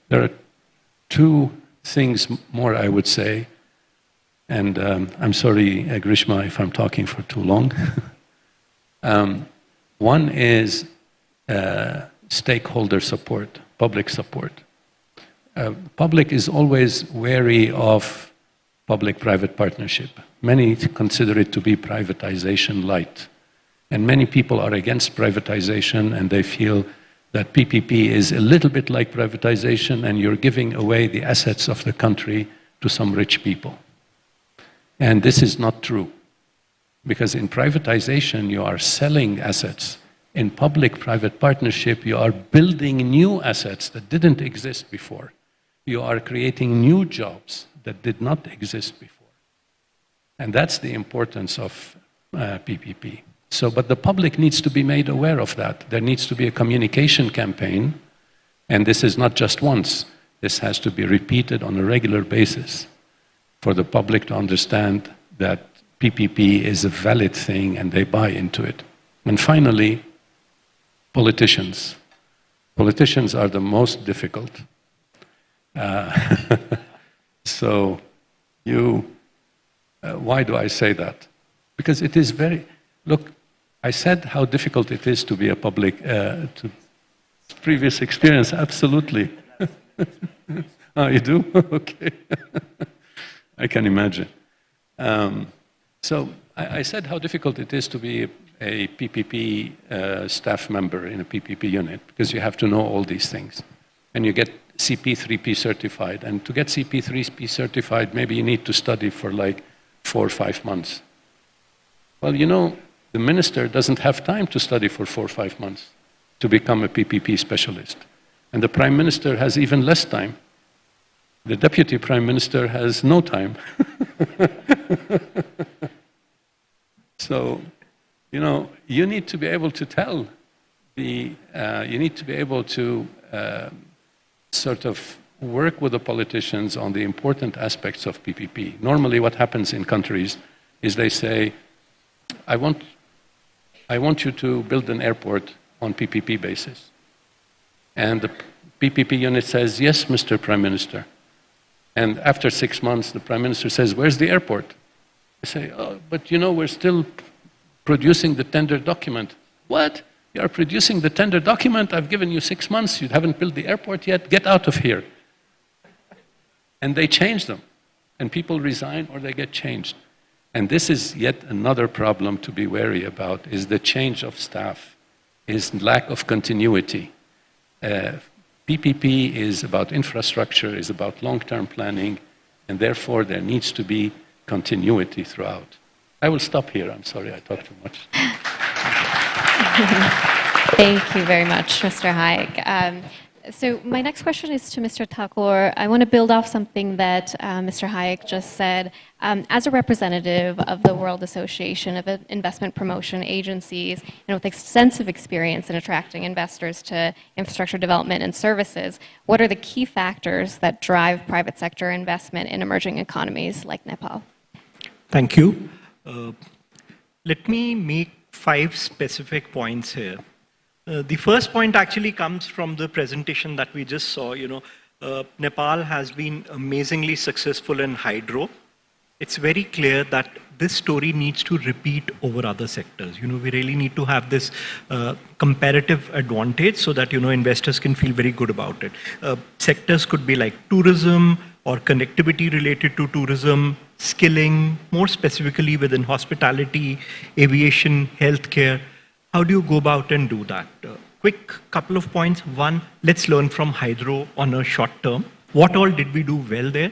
There are two things more I would say, and I'm sorry, Grishma, if I'm talking for too long. One is stakeholder support, public support. Public is always wary of public-private partnership. Many consider it to be privatization light. And many people are against privatization, and they feel that PPP is a little bit like privatization, and you're giving away the assets of the country to some rich people. And this is not true, because in privatization, you are selling assets. In public-private partnership, you are building new assets that didn't exist before. You are creating new jobs that did not exist before. And that's the importance of PPP. So, but the public needs to be made aware of that. There needs to be a communication campaign, and this is not just once. This has to be repeated on a regular basis for the public to understand that PPP is a valid thing and they buy into it. And finally, politicians. Politicians are the most difficult. So why do I say that? Because it is very, look, I said how difficult it is to be a public, to previous experience, absolutely. Oh, you do? Okay. I can imagine. So I said how difficult it is to be a PPP staff member in a PPP unit, because you have to know all these things. And you get CP3P certified. And to get CP3P certified, maybe you need to study for like 4 or 5 months. Well, you know, the minister doesn't have time to study for 4 or 5 months to become a PPP specialist. And the prime minister has even less time. The deputy prime minister has no time. So, you know, you need to be able to tell you need to be able to sort of work with the politicians on the important aspects of PPP. Normally what happens in countries is they say, I want you to build an airport on PPP basis. And the PPP unit says, yes, Mr. Prime Minister. And after 6 months, the Prime Minister says, where's the airport? They say, oh, but you know, we're still producing the tender document. What? You are producing the tender document? I've given you 6 months. You haven't built the airport yet? Get out of here. And they change them. And people resign or they get changed. And this is yet another problem to be wary about, is the change of staff, is lack of continuity. PPP is about infrastructure, is about long-term planning, and therefore there needs to be continuity throughout. I will stop here. I'm sorry, I talked too much. Thank you very much, Mr. Hayek. So my next question is to Mr. Thakur. I want to build off something that Mr. Hayek just said. As a representative of the World Association of Investment Promotion Agencies, and with extensive experience in attracting investors to infrastructure development and services, what are the key factors that drive private sector investment in emerging economies like Nepal? Thank you. Let me make 5 specific points here. The first point actually comes from the presentation that we just saw. Nepal has been amazingly successful in hydro. It's very clear that this story needs to repeat over other sectors. We really need to have this comparative advantage so that, investors can feel very good about it. Sectors could be like tourism or connectivity related to tourism, skilling, more specifically within hospitality, aviation, healthcare. How do you go about and do that? Quick couple of points. One, let's learn from hydro on a short term. What all did we do well there?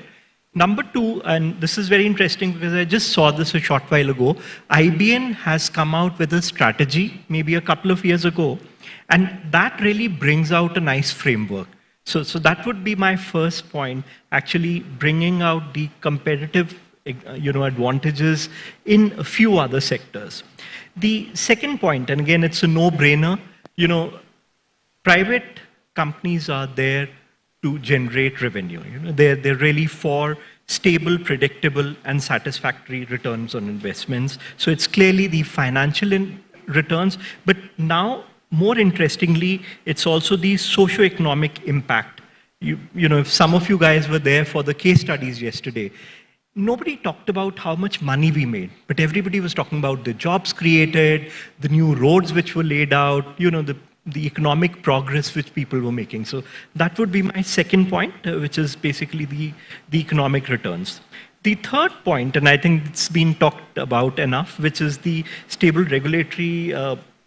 Number 2, and this is very interesting because I just saw this a short while ago, IBN has come out with a strategy maybe a couple of years ago, and that really brings out a nice framework. So that would be my first point, actually bringing out the competitive advantages in a few other sectors. The second point, and again, it's a no-brainer, private companies are there to generate revenue. They're really for stable, predictable, and satisfactory returns on investments. So it's clearly the financial returns, but now, more interestingly, it's also the socio-economic impact. If some of you guys were there for the case studies yesterday, nobody talked about how much money we made, but everybody was talking about the jobs created, the new roads which were laid out, the economic progress which people were making. So that would be my second point, which is basically the economic returns. The third point, and I think it's been talked about enough, which is the stable regulatory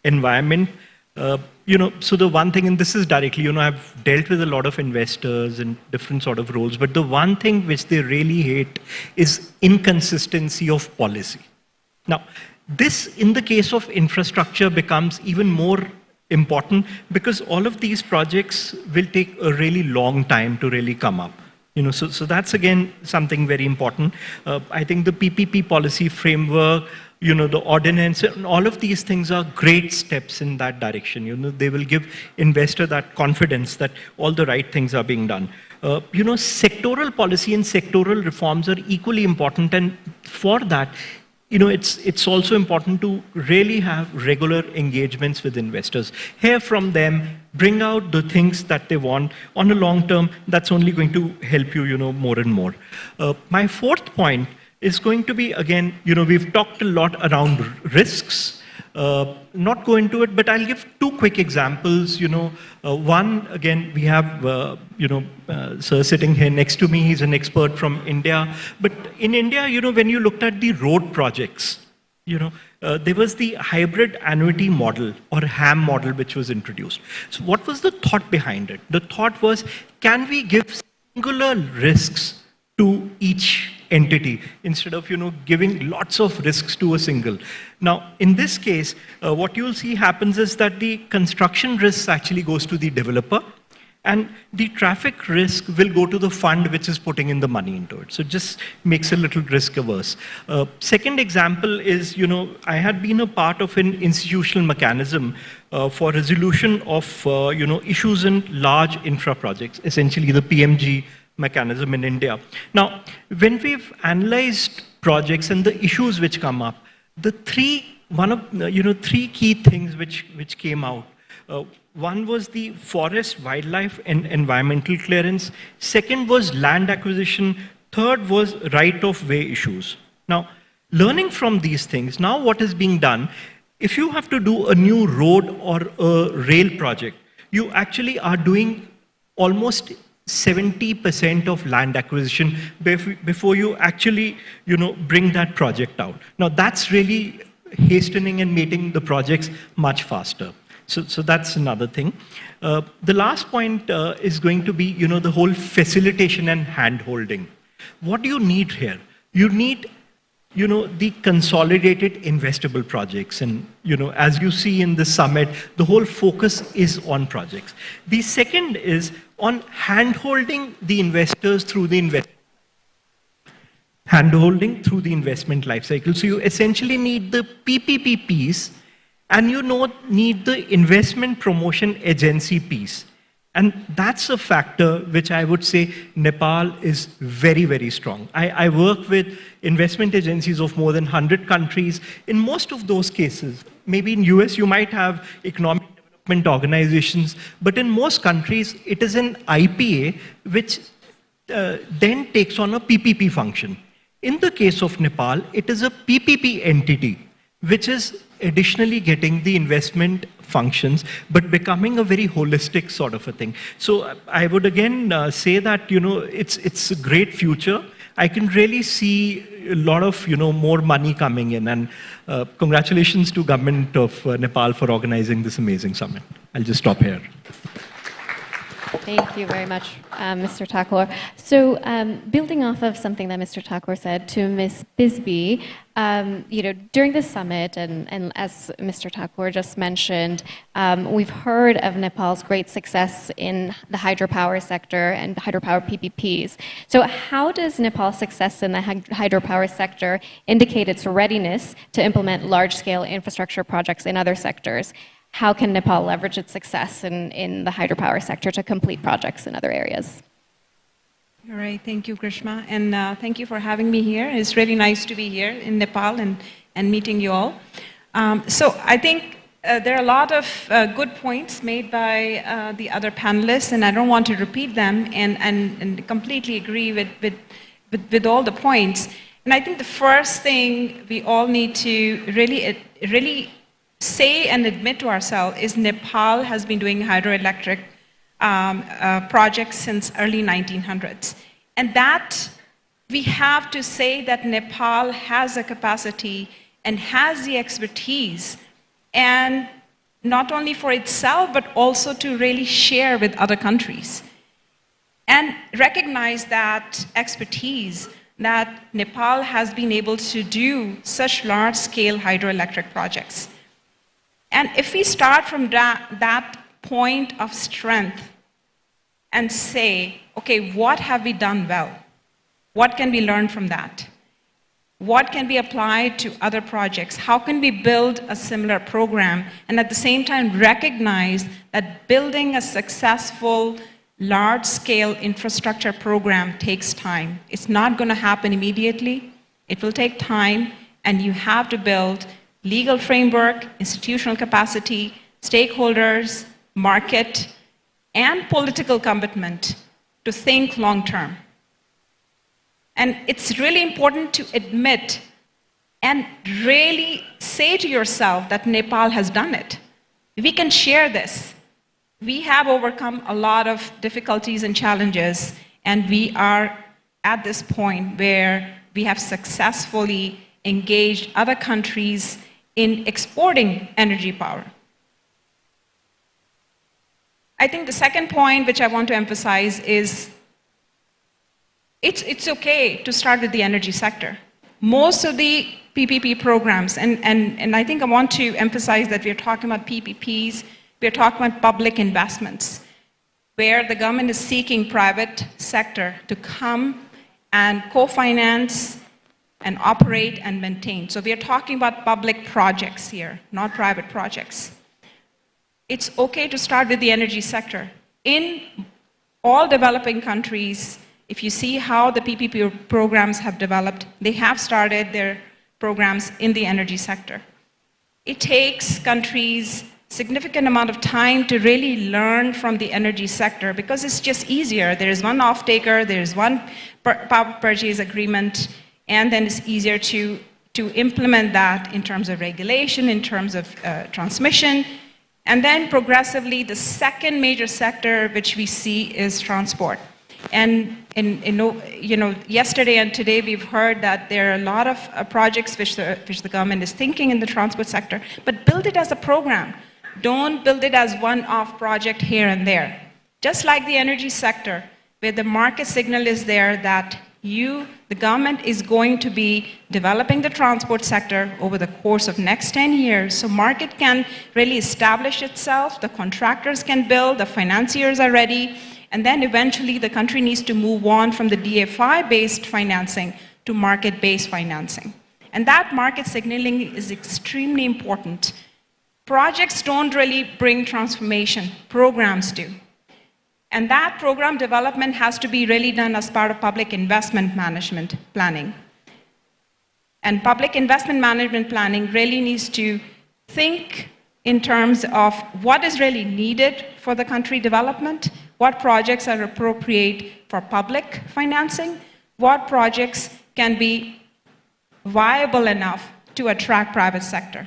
environment. So the one thing, and this is directly, I've dealt with a lot of investors in different sort of roles, but the one thing which they really hate is inconsistency of policy. Now, this, in the case of infrastructure, becomes even more important because all of these projects will take a really long time to really come up. So that's again something very important. I think the PPP policy framework, the ordinance, and all of these things are great steps in that direction. They will give investor that confidence that all the right things are being done. Sectoral policy and sectoral reforms are equally important, and for that, it's also important to really have regular engagements with investors. Hear from them, bring out the things that they want. On a long term, that's only going to help you, more and more. My fourth point is going to be, again, we've talked a lot around risks. Not go into it, but I'll give 2 quick examples. One, again, we have, sir sitting here next to me. He's an expert from India. But in India, when you looked at the road projects, there was the hybrid annuity model or HAM model which was introduced. So what was the thought behind it? The thought was, can we give singular risks to each entity instead of giving lots of risks to a single. Now in this case what you'll see happens is that the construction risk actually goes to the developer and the traffic risk will go to the fund which is putting in the money into it. So it just makes a little risk averse. Second example is, I had been a part of an institutional mechanism for resolution of issues in large infra projects, essentially the PMG mechanism in India. Now, when we've analyzed projects and the issues which come up, the three key things which came out. One was the forest, wildlife, and environmental clearance. Second was land acquisition. Third was right-of-way issues. Now, learning from these things, now what is being done, if you have to do a new road or a rail project, you actually are doing almost 70% of land acquisition before you actually, bring that project out. Now that's really hastening and making the projects much faster. So that's another thing. The last point is going to be, the whole facilitation and hand-holding. What do you need here? You need, the consolidated investable projects. And, as you see in the summit, the whole focus is on projects. The second is on hand-holding the investors through the investment life cycle. So you essentially need the PPP piece and need the investment promotion agency piece. And that's a factor which I would say Nepal is very, very strong. I work with investment agencies of more than 100 countries. In most of those cases, maybe in US you might have economic development organizations, but in most countries it is an IPA which then takes on a PPP function. In the case of Nepal, it is a PPP entity which is additionally getting the investment functions, but becoming a very holistic sort of a thing. So I would again say that, it's a great future. I can really see a lot of, more money coming in, and congratulations to government of Nepal for organizing this amazing summit. I'll just stop here. Thank you very much, Mr. Thakur. So, building off of something that Mr. Thakur said to Ms. Bisbee, during the summit, and as Mr. Thakur just mentioned, we've heard of Nepal's great success in the hydropower sector and hydropower PPPs. So, how does Nepal's success in the hydropower sector indicate its readiness to implement large-scale infrastructure projects in other sectors? How can Nepal leverage its success in the hydropower sector to complete projects in other areas? All right, thank you, Grishma, and thank you for having me here. It's really nice to be here in Nepal and meeting you all. So I think there are a lot of good points made by the other panelists, and I don't want to repeat them, and completely agree with all the points. And I think the first thing we all need to really say and admit to ourselves is Nepal has been doing hydroelectric projects since early 1900s. And that we have to say that Nepal has a capacity and has the expertise, and not only for itself, but also to really share with other countries. And recognize that expertise, that Nepal has been able to do such large-scale hydroelectric projects. And if we start from that point of strength and say, okay, what have we done well? What can we learn from that? What can be applied to other projects? How can we build a similar program? And at the same time, recognize that building a successful, large-scale infrastructure program takes time. It's not going to happen immediately. It will take time, and you have to build legal framework, institutional capacity, stakeholders, market, and political commitment to think long-term. And it's really important to admit and really say to yourself that Nepal has done it. We can share this. We have overcome a lot of difficulties and challenges, and we are at this point where we have successfully engaged other countries in exporting energy power. I think the second point which I want to emphasize is it's okay to start with the energy sector. Most of the PPP programs, and I think I want to emphasize that we're talking about PPPs, we're talking about public investments, where the government is seeking private sector to come and co-finance and operate and maintain. So we are talking about public projects here, not private projects. It's okay to start with the energy sector. In all developing countries, if you see how the PPP programs have developed, they have started their programs in the energy sector. It takes countries significant amount of time to really learn from the energy sector because it's just easier. There is one off-taker, there is one power purchase agreement, and then it's easier to implement that in terms of regulation, in terms of transmission. And then progressively, the second major sector which we see is transport. And yesterday and today we've heard that there are a lot of projects which the government is thinking in the transport sector, but build it as a program. Don't build it as one-off project here and there. Just like the energy sector, where the market signal is there that the government is going to be developing the transport sector over the course of next 10 years. So market can really establish itself, the contractors can build, the financiers are ready, and then eventually the country needs to move on from the DFI-based financing to market-based financing. And that market signaling is extremely important. Projects don't really bring transformation, programs do. And that program development has to be really done as part of public investment management planning. And public investment management planning really needs to think in terms of what is really needed for the country development, what projects are appropriate for public financing, what projects can be viable enough to attract private sector.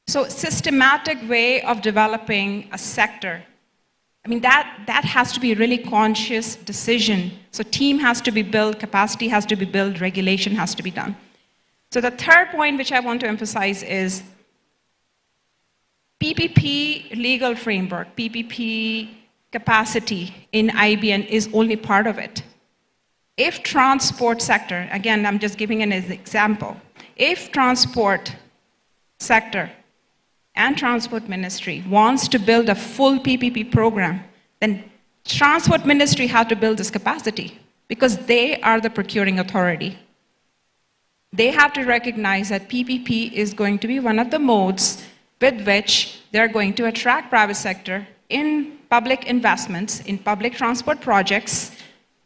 So systematic way of developing a sector, I mean, that has to be a really conscious decision. So team has to be built, capacity has to be built, regulation has to be done. So the third point which I want to emphasize is PPP legal framework, PPP capacity in IBN is only part of it. If transport sector, again, I'm just giving an example, if transport sector and transport ministry wants to build a full PPP program, then transport ministry has to build this capacity because they are the procuring authority. They have to recognize that PPP is going to be one of the modes with which they're going to attract private sector in public investments, in public transport projects.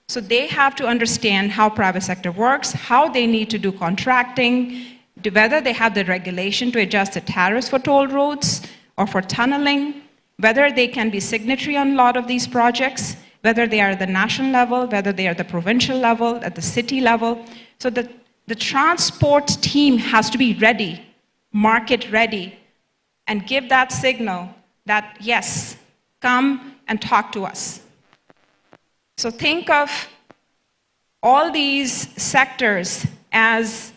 So they have to understand how private sector works, how they need to do contracting, whether they have the regulation to adjust the tariffs for toll roads or for tunneling, whether they can be signatory on a lot of these projects, whether they are at the national level, whether they are at the provincial level, at the city level. So the transport team has to be ready, market ready, and give that signal that, yes, come and talk to us. So think of all these sectors as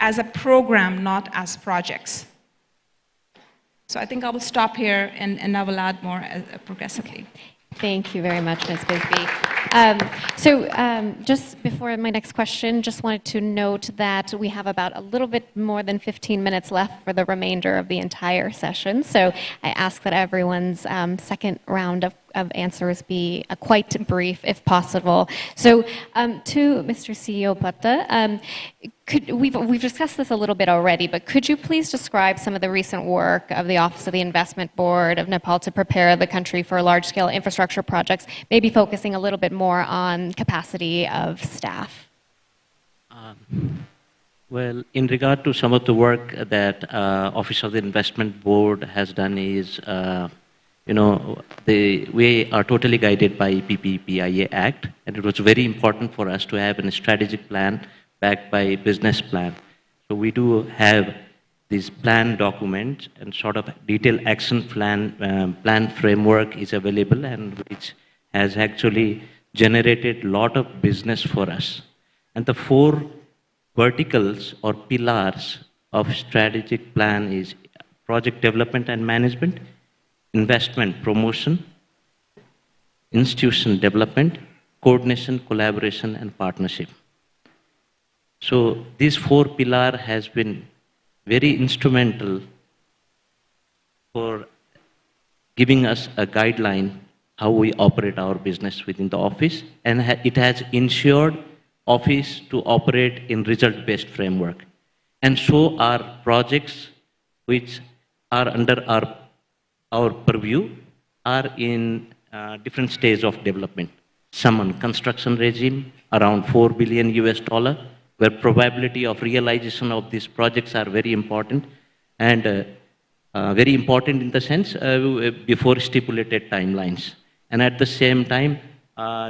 a program, not as projects. So I think I will stop here and I will add more progressively. Thank you very much, Ms. Bisbee. Just before my next question, just wanted to note that we have about a little bit more than 15 minutes left for the remainder of the entire session. So I ask that everyone's second round of answers be quite brief, if possible. So to Mr. CEO Patta, we've discussed this a little bit already, but could you please describe some of the recent work of the Office of the Investment Board of Nepal to prepare the country for large-scale infrastructure projects, maybe focusing a little bit more on capacity of staff? Well, in regard to some of the work that Office of the Investment Board has done is, we are totally guided by PPPIA Act, and it was very important for us to have a strategic plan backed by business plan. So we do have this plan document and sort of detailed action plan framework is available, and which has actually generated a lot of business for us. And the 4 verticals or pillars of strategic plan is project development and management, investment promotion, institution development, coordination, collaboration, and partnership. So these 4 pillars has been very instrumental for giving us a guideline how we operate our business within the office, and it has ensured office to operate in result-based framework. And so our projects which are under our purview are in different stages of development. Some on construction regime, around $4 billion US, where probability of realization of these projects are very important, and very important in the sense before stipulated timelines. And at the same time,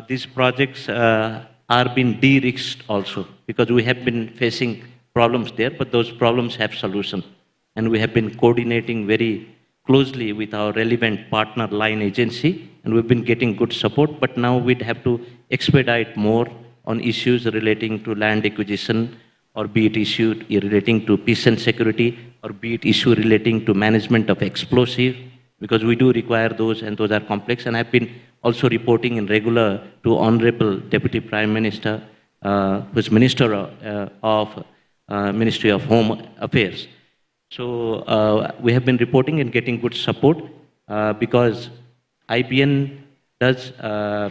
these projects are being de-risked also, because we have been facing problems there, but those problems have solution. And we have been coordinating very closely with our relevant partner line agency, and we've been getting good support, but now we'd have to expedite more on issues relating to land acquisition, or be it issue relating to peace and security, or be it issue relating to management of explosive, because we do require those, and those are complex. And I've been also reporting in regular to Honorable Deputy Prime Minister, who's Minister of Ministry of Home Affairs. So we have been reporting and getting good support because IBN does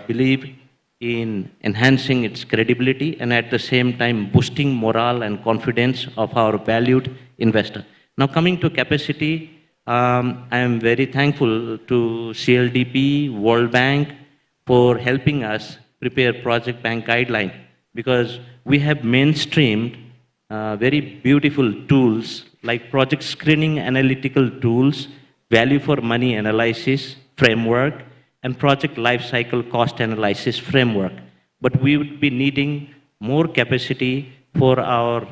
believe in enhancing its credibility and at the same time boosting morale and confidence of our valued investor. Now coming to capacity, I am very thankful to CLDP, World Bank for helping us prepare project bank guideline, because we have mainstreamed very beautiful tools like project screening analytical tools, value for money analysis framework, and project lifecycle cost analysis framework. But we would be needing more capacity for our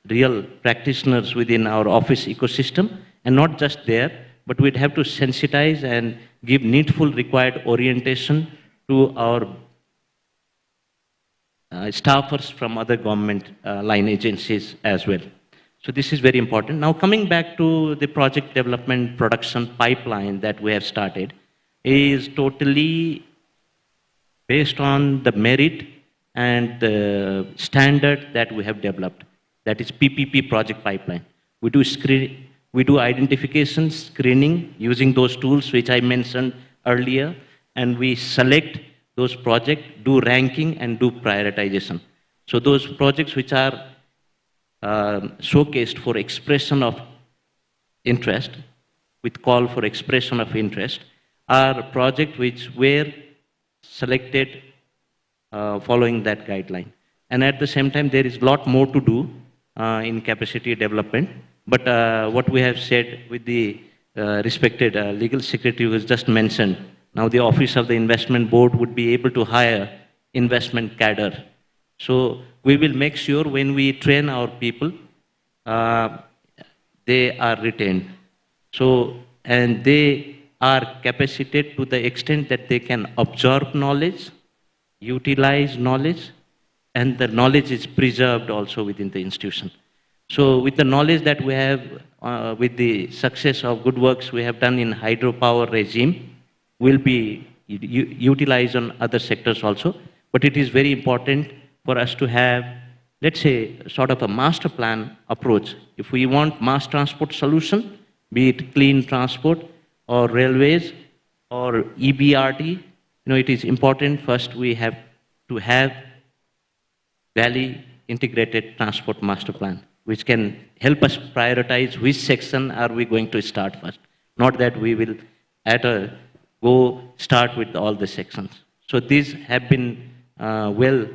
real practitioners within our office ecosystem, and not just there, but we'd have to sensitize and give needful required orientation to our staffers from other government line agencies as well. So this is very important. Now coming back to the project development production pipeline that we have started is totally based on the merit and the standard that we have developed. That is PPP project pipeline. We do identification, screening using those tools which I mentioned earlier, and we select those projects, do ranking, and do prioritization. So those projects which are showcased for expression of interest, with call for expression of interest, are projects which were selected following that guideline. And at the same time, there is a lot more to do in capacity development. But what we have said with the respected legal secretary was just mentioned. Now the Office of the Investment Board would be able to hire investment cadre. So we will make sure when we train our people, they are retained. So, and they are capacitated to the extent that they can absorb knowledge, utilize knowledge, and the knowledge is preserved also within the institution. So with the knowledge that we have, with the success of good works we have done in hydropower regime, will be utilized on other sectors also. But it is very important for us to have, let's say, sort of a master plan approach. If we want mass transport solution, be it clean transport or railways or EBRT, it is important first we have to have Valley Integrated Transport Master Plan, which can help us prioritize which section are we going to start first. Not that we will go start with all the sections. So these have been well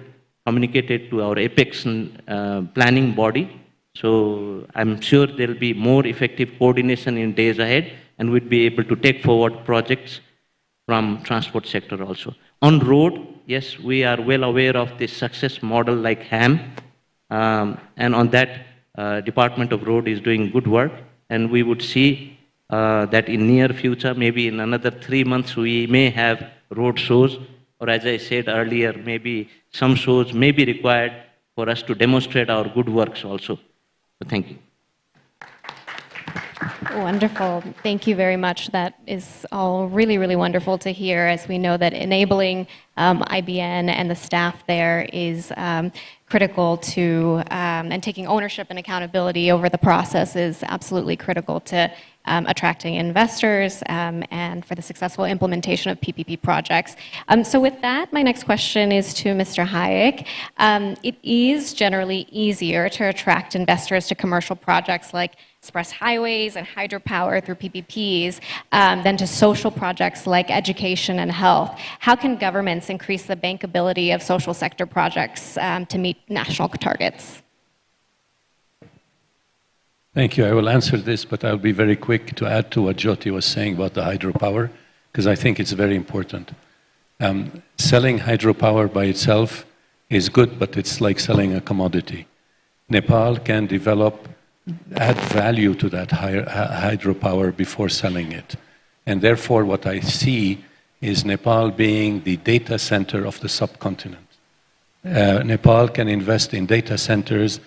communicated to our apex planning body. So I'm sure there will be more effective coordination in days ahead, and we'd be able to take forward projects from transport sector also. On road, yes, we are well aware of the success model like HAM, and on that, Department of Road is doing good work, and we would see that in near future, maybe in another 3 months, we may have road shows, or as I said earlier, maybe some shows may be required for us to demonstrate our good works also. So thank you. Wonderful. Thank you very much. That is all really, really wonderful to hear, as we know that enabling IBN and the staff there is critical to, and taking ownership and accountability over the process is absolutely critical to attracting investors and for the successful implementation of PPP projects. So with that, my next question is to Mr. Hayek. It is generally easier to attract investors to commercial projects like express highways and hydropower through PPPs than to social projects like education and health. How can governments increase the bankability of social sector projects to meet national targets? Thank you. I will answer this, but I'll be very quick to add to what Jyoti was saying about the hydropower, because I think it's very important. Selling hydropower by itself is good, but it's like selling a commodity. Nepal can add value to that hydropower before selling it. And therefore, what I see is Nepal being the data center of the subcontinent. Nepal can invest in data centers.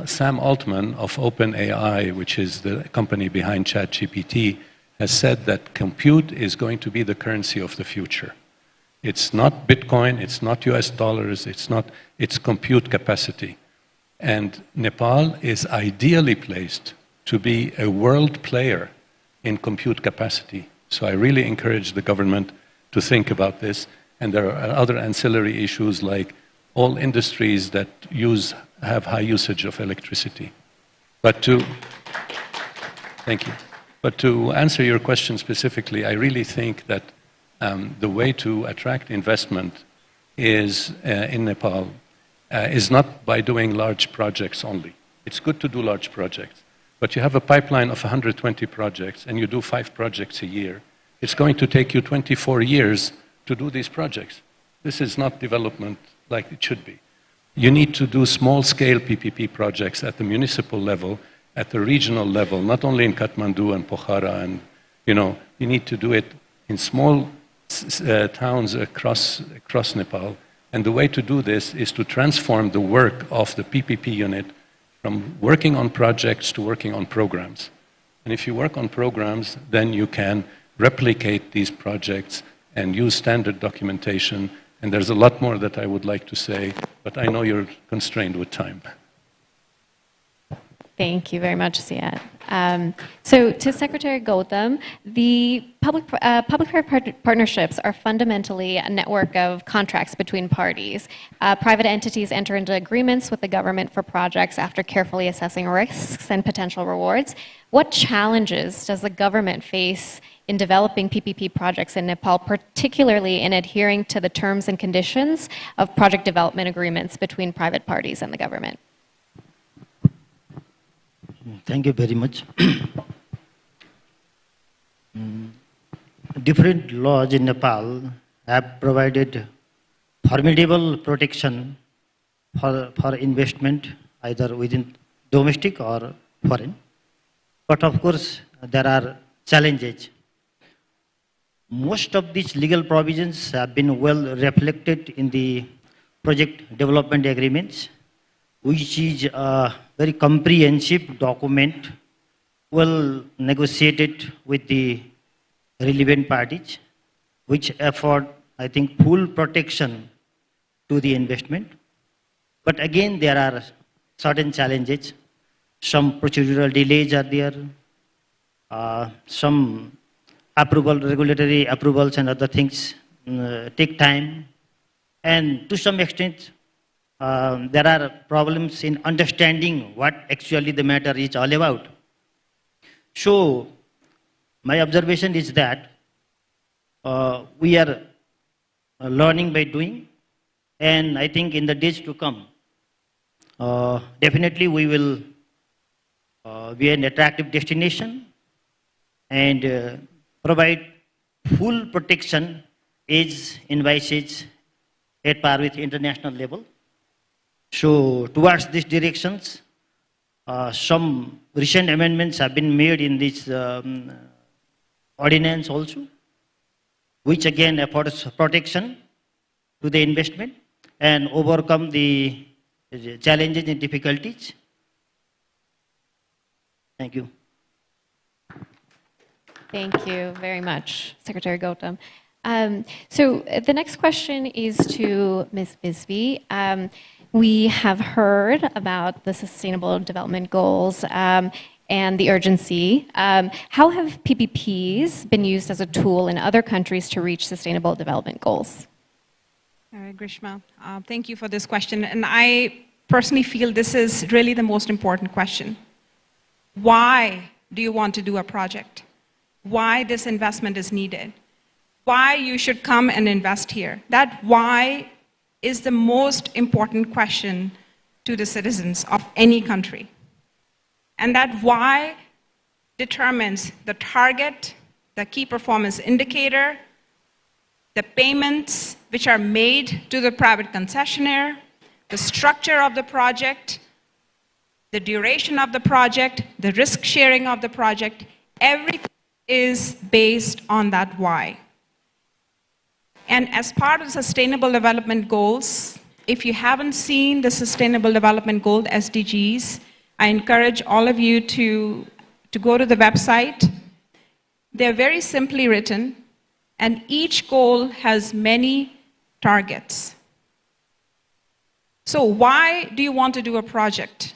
Sam Altman of OpenAI, which is the company behind ChatGPT, has said that compute is going to be the currency of the future. It's not Bitcoin, it's not US dollars, it's compute capacity. And Nepal is ideally placed to be a world player in compute capacity. So I really encourage the government to think about this. And there are other ancillary issues like all industries that have high usage of electricity. Thank you. But to answer your question specifically, I really think that the way to attract investment is in Nepal is not by doing large projects only. It's good to do large projects, but you have a pipeline of 120 projects and you do 5 projects a year. It's going to take you 24 years to do these projects. This is not development like it should be. You need to do small-scale PPP projects at the municipal level, at the regional level, not only in Kathmandu and Pokhara, and you need to do it in small towns across Nepal. And the way to do this is to transform the work of the PPP unit from working on projects to working on programs. And if you work on programs, then you can replicate these projects and use standard documentation. And there's a lot more that I would like to say, but I know you're constrained with time. Thank you very much, Ziad. So to Secretary Gautam, the public-private partnerships are fundamentally a network of contracts between parties. Private entities enter into agreements with the government for projects after carefully assessing risks and potential rewards. What challenges does the government face in developing PPP projects in Nepal, particularly in adhering to the terms and conditions of project development agreements between private parties and the government? Thank you very much. Different laws in Nepal have provided formidable protection for investment, either within domestic or foreign. But of course, there are challenges. Most of these legal provisions have been well reflected in the project development agreements, which is a very comprehensive document, well negotiated with the relevant parties, which afford, I think, full protection to the investment. But again, there are certain challenges. Some procedural delays are there, some regulatory approvals and other things take time, and to some extent, there are problems in understanding what actually the matter is all about. So, my observation is that we are learning by doing, and I think in the days to come, definitely we will be an attractive destination and provide full protection as envisaged at par with international level. So towards these directions, some recent amendments have been made in this ordinance also, which again affords protection to the investment and overcome the challenges and difficulties. Thank you. Thank you very much, Secretary Gautam. So the next question is to Ms. Bisbee. We have heard about the Sustainable Development Goals and the urgency. How have PPPs been used as a tool in other countries to reach Sustainable Development Goals? All right, Grishma, thank you for this question. And I personally feel this is really the most important question. Why do you want to do a project? Why this investment is needed? Why you should come and invest here? That why is the most important question to the citizens of any country. And that why determines the target, the key performance indicator, the payments which are made to the private concessionaire, the structure of the project, the duration of the project, the risk sharing of the project, everything is based on that why. And as part of the Sustainable Development Goals, if you haven't seen the Sustainable Development Goal SDGs, I encourage all of you to go to the website. They're very simply written, and each goal has many targets. So why do you want to do a project?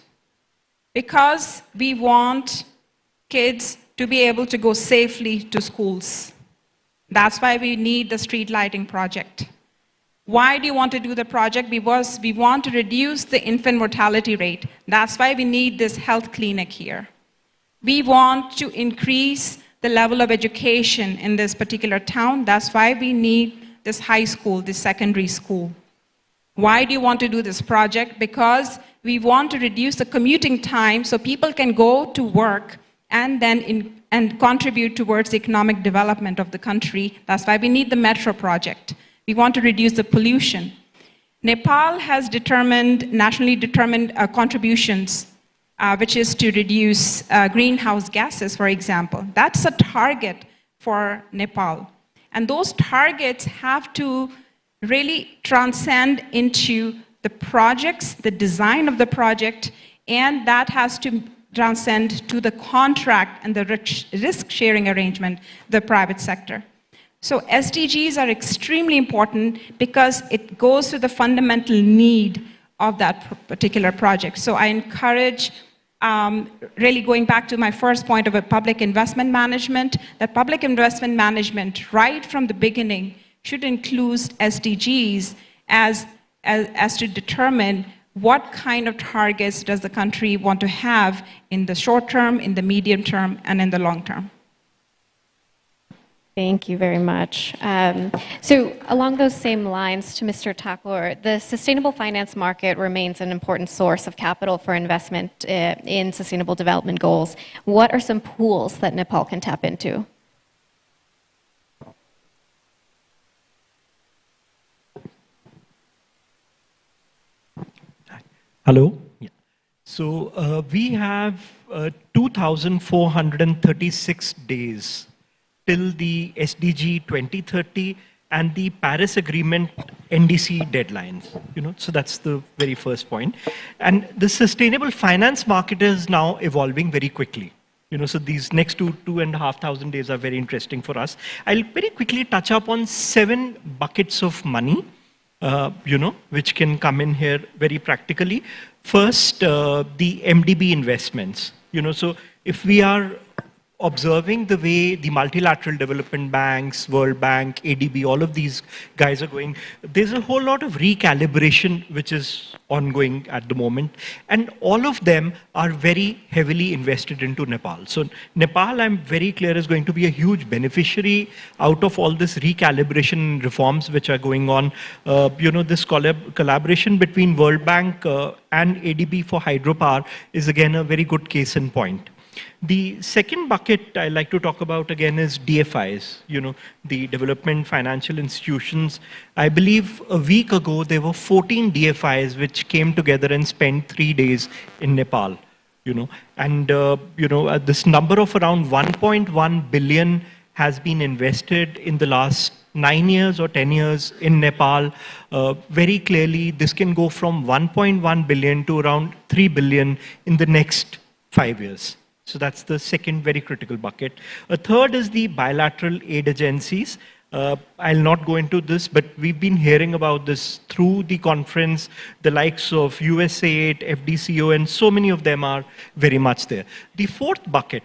Because we want kids to be able to go safely to schools. That's why we need the street lighting project. Why do you want to do the project? Because we want to reduce the infant mortality rate. That's why we need this health clinic here. We want to increase the level of education in this particular town. That's why we need this high school, this secondary school. Why do you want to do this project? Because we want to reduce the commuting time so people can go to work and then contribute towards the economic development of the country. That's why we need the metro project. We want to reduce the pollution. Nepal has nationally determined contributions, which is to reduce greenhouse gases, for example. That's a target for Nepal. And those targets have to really transcend into the projects, the design of the project, and that has to transcend to the contract and the risk-sharing arrangement, the private sector. So SDGs are extremely important because it goes to the fundamental need of that particular project. So I encourage, really going back to my first point of a public investment management, that public investment management right from the beginning should include SDGs as to determine what kind of targets does the country want to have in the short term, in the medium term, and in the long term. Thank you very much. So along those same lines to Mr. Thakur, the sustainable finance market remains an important source of capital for investment in sustainable development goals. What are some pools that Nepal can tap into? Hello. Yeah. So we have 2,436 days till the SDG 2030 and the Paris Agreement NDC deadlines. So that's the very first point. And the sustainable finance market is now evolving very quickly. So these next 2,500 days are very interesting for us. I'll very quickly touch upon 7 buckets of money. Which can come in here very practically. First, the MDB investments. So if we are observing the way the multilateral development banks, World Bank, ADB, all of these guys are going, there's a whole lot of recalibration which is ongoing at the moment. And all of them are very heavily invested into Nepal. So Nepal, I'm very clear, is going to be a huge beneficiary out of all this recalibration reforms which are going on. This collaboration between World Bank and ADB for hydropower is again a very good case in point. The second bucket I like to talk about again is DFIs, the development financial institutions. I believe a week ago there were 14 DFIs which came together and spent 3 days in Nepal, and this number of around 1.1 billion has been invested in the last 9 years or 10 years in Nepal. Very clearly, this can go from 1.1 billion to around 3 billion in the next 5 years. So that's the second very critical bucket. A third is the bilateral aid agencies. I'll not go into this, but we've been hearing about this through the conference. The likes of USAID, FDCO, and so many of them are very much there. The fourth bucket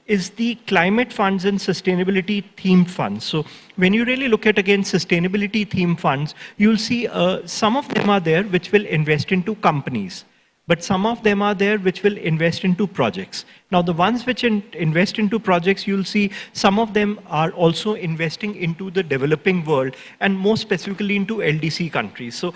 is the climate funds and sustainability theme funds. So when you really look at, again, sustainability theme funds, you'll see some of them are there which will invest into companies. But some of them are there which will invest into projects. Now, the ones which invest into projects, you'll see some of them are also investing into the developing world and more specifically into LDC countries. So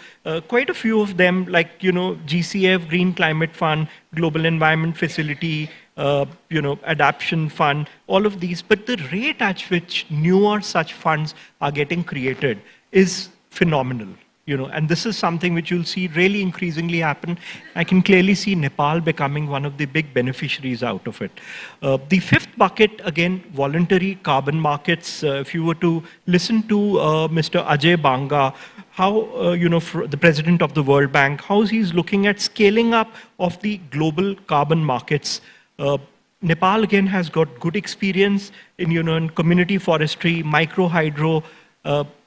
quite a few of them, like, GCF, Green Climate Fund, Global Environment Facility, Adaptation Fund, all of these. But the rate at which newer such funds are getting created is phenomenal. And this is something which you'll see really increasingly happen. I can clearly see Nepal becoming one of the big beneficiaries out of it. The fifth bucket, again, voluntary carbon markets. If you were to listen to Mr. Ajay Banga, how, the president of the World Bank, how he's looking at scaling up of the global carbon markets. Nepal, again, has got good experience in, in community forestry, micro hydro.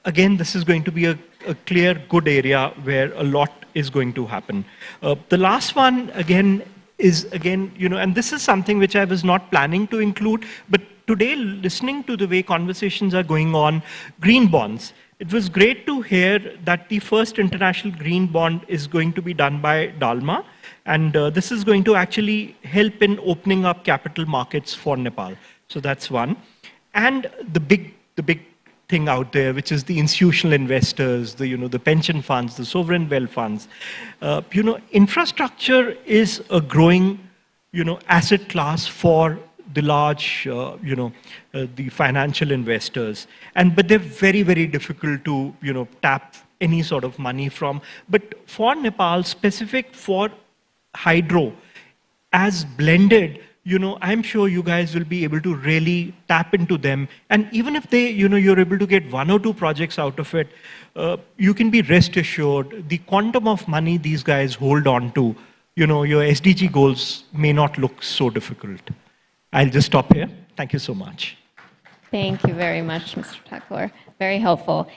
Again, this is going to be a clear good area where a lot is going to happen. The last one, again, is, and this is something which I was not planning to include, but today, listening to the way conversations are going on, green bonds. It was great to hear that the first international green bond is going to be done by Dalma. And this is going to actually help in opening up capital markets for Nepal. So that's one. And the big thing out there, which is the institutional investors, the pension funds, the sovereign wealth funds. Infrastructure is a growing, asset class for the large, the financial investors. But they're very, very difficult to, tap any sort of money from. But for Nepal, specific for hydro, as blended, I'm sure you guys will be able to really tap into them. And even if they, you're able to get 1 or 2 projects out of it, you can be rest assured the quantum of money these guys hold on to, your SDG goals may not look so difficult. I'll just stop here. Thank you so much. Thank you very much, Mr. Thakur. Very helpful.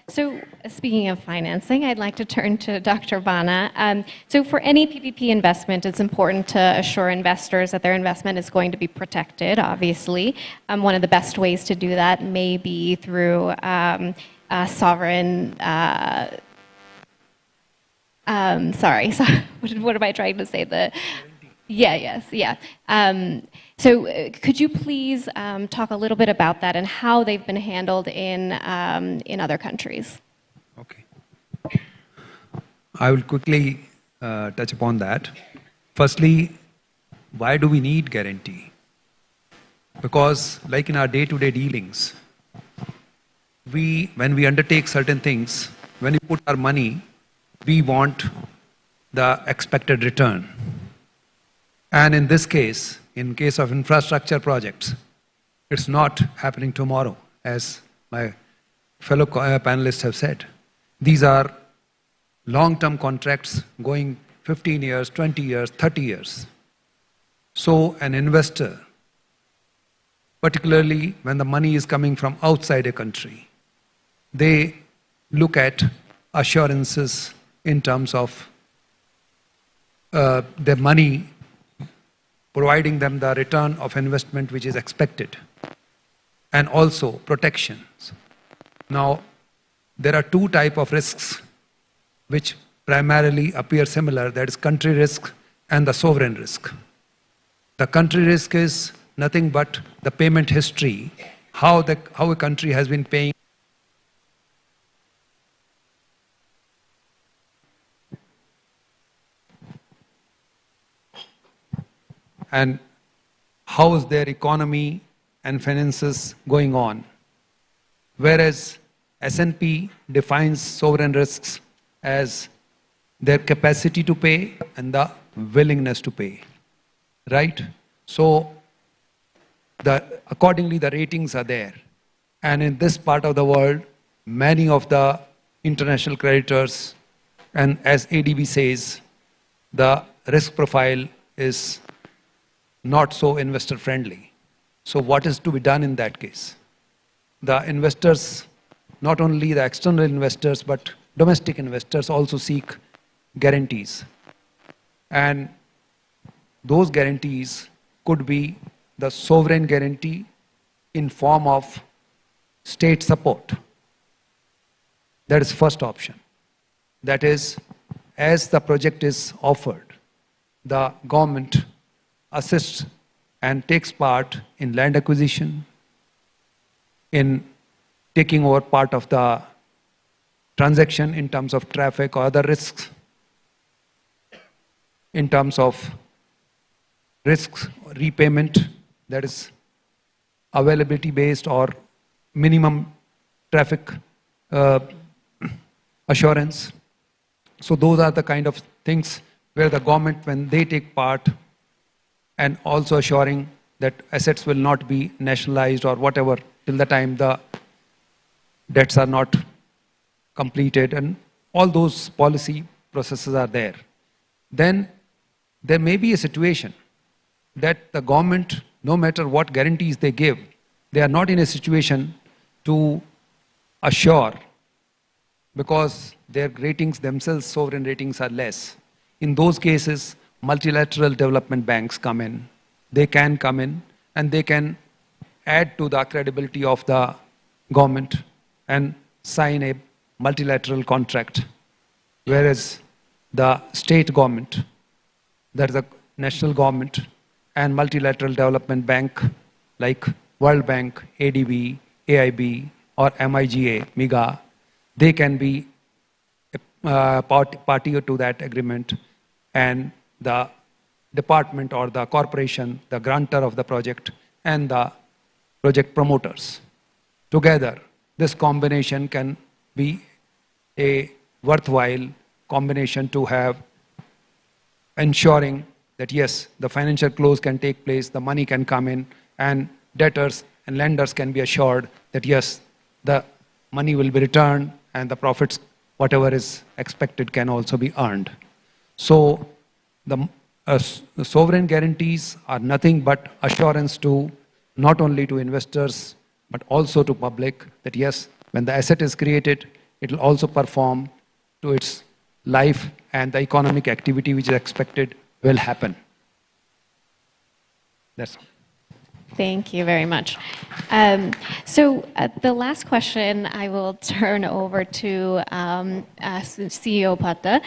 So speaking of financing, I'd like to turn to Dr. Bana. So for any PPP investment, it's important to assure investors that their investment is going to be protected, obviously. One of the best ways to do that may be through sovereign, sorry, what am I trying to say? So could you please talk a little bit about that and how they've been handled in other countries? Okay. I will quickly touch upon that. Firstly, why do we need guarantee? Because like in our day-to-day dealings, when we undertake certain things, when we put our money, we want the expected return. And in this case, in case of infrastructure projects, it's not happening tomorrow, as my fellow panelists have said. These are long-term contracts going 15 years, 20 years, 30 years. So an investor, particularly when the money is coming from outside a country, they look at assurances in terms of their money providing them the return of investment which is expected, and also protections. Now, there are 2 types of risks which primarily appear similar, that is country risk and the sovereign risk. The country risk is nothing but the payment history, how a country has been paying. And how is their economy and finances going on. Whereas S&P defines sovereign risks as their capacity to pay and the willingness to pay, right? So accordingly the ratings are there. And in this part of the world, many of the international creditors, and as ADB says, the risk profile is not so investor friendly. So what is to be done in that case? The investors, not only the external investors, but domestic investors also seek guarantees. And those guarantees could be the sovereign guarantee in form of state support. That is first option. That is, as the project is offered, the government assists and takes part in land acquisition, in taking over part of the transaction in terms of traffic or other risks, in terms of risks repayment, that is availability based or minimum traffic assurance. So those are the kind of things where the government, when they take part, and also assuring that assets will not be nationalized or whatever till the time the debts are not completed, and all those policy processes are there. Then there may be a situation that the government, no matter what guarantees they give, they are not in a situation to assure because their ratings themselves, sovereign ratings, are less. In those cases, multilateral development banks come in. They can come in and they can add to the credibility of the government and sign a multilateral contract, whereas the state government there's a national government and multilateral development bank like World Bank, ADB, AIB, or MIGA, MIGA, they can be party to that agreement, and the department or the corporation, the grantor of the project, and the project promoters. Together, this combination can be a worthwhile combination to have, ensuring that yes, the financial close can take place, the money can come in, and debtors and lenders can be assured that yes, the money will be returned and the profits, whatever is expected, can also be earned. So the sovereign guarantees are nothing but assurance to not only to investors but also to public that yes, when the asset is created, it will also perform to its life, and the economic activity which is expected will happen. That's all. Thank you very much. The last question I will turn over to CEO Pata.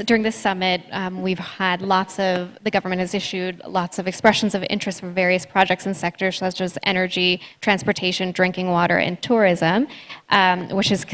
During this summit, we've had the government has issued lots of expressions of interest for various projects and sectors such as energy, transportation, drinking water, and tourism, which has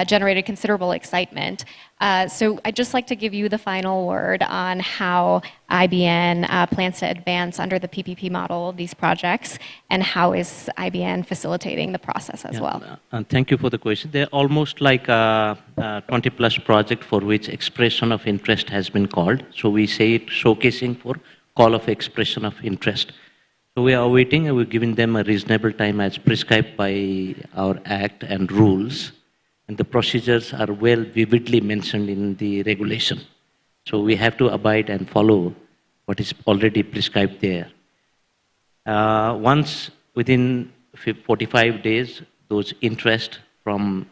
generated considerable excitement. I'd just like to give you the final word on how IBN plans to advance under the PPP model these projects, and how is IBN facilitating the process as well. And thank you for the question. They're almost like a 20-plus project for which expression of interest has been called. So we say it showcasing for call of expression of interest. So we are waiting, and we're giving them a reasonable time as prescribed by our Act and rules. And the procedures are vividly mentioned in the regulation. So we have to abide and follow what is already prescribed there. Once within 45 days, those interest from